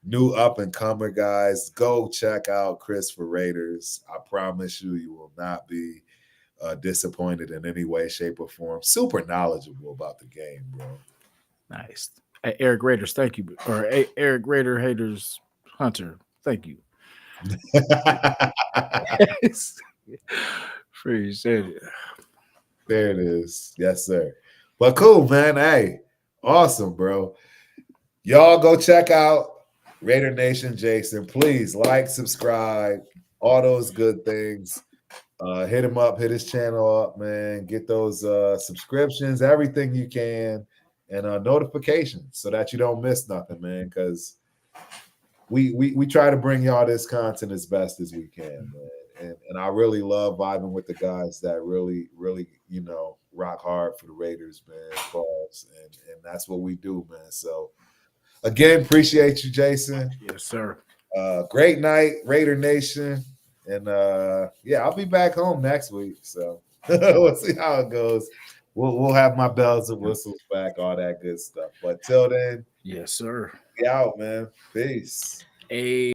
new up and comer, guys. Go check out Christopher Raiders. I promise you, you will not be disappointed in any way, shape, or form. Super knowledgeable about the game, bro. nice. Hey, Eric Raiders, thank you, or Eric Raider haters Hunter, thank you. Appreciate it. There it is. Yes, sir. But cool, man. Hey, awesome, bro. Y'all go check out Raider Nation Jasin. Please like, subscribe, all those good things. Hit him up, hit his channel up, man. Get those subscriptions, everything you can, and notifications so that you don't miss nothing, man. Because we try to bring y'all this content as best as we can, man. And I really love vibing with the guys that really rock hard for the Raiders, man. Balls, and that's what we do, man. So again, appreciate you, Jason. Yes, sir. Great night, Raider Nation. And yeah, I'll be back home next week. So we'll see how it goes. We'll have my bells and whistles back, all that good stuff. But till then, Yes, sir. be out, man. Peace. A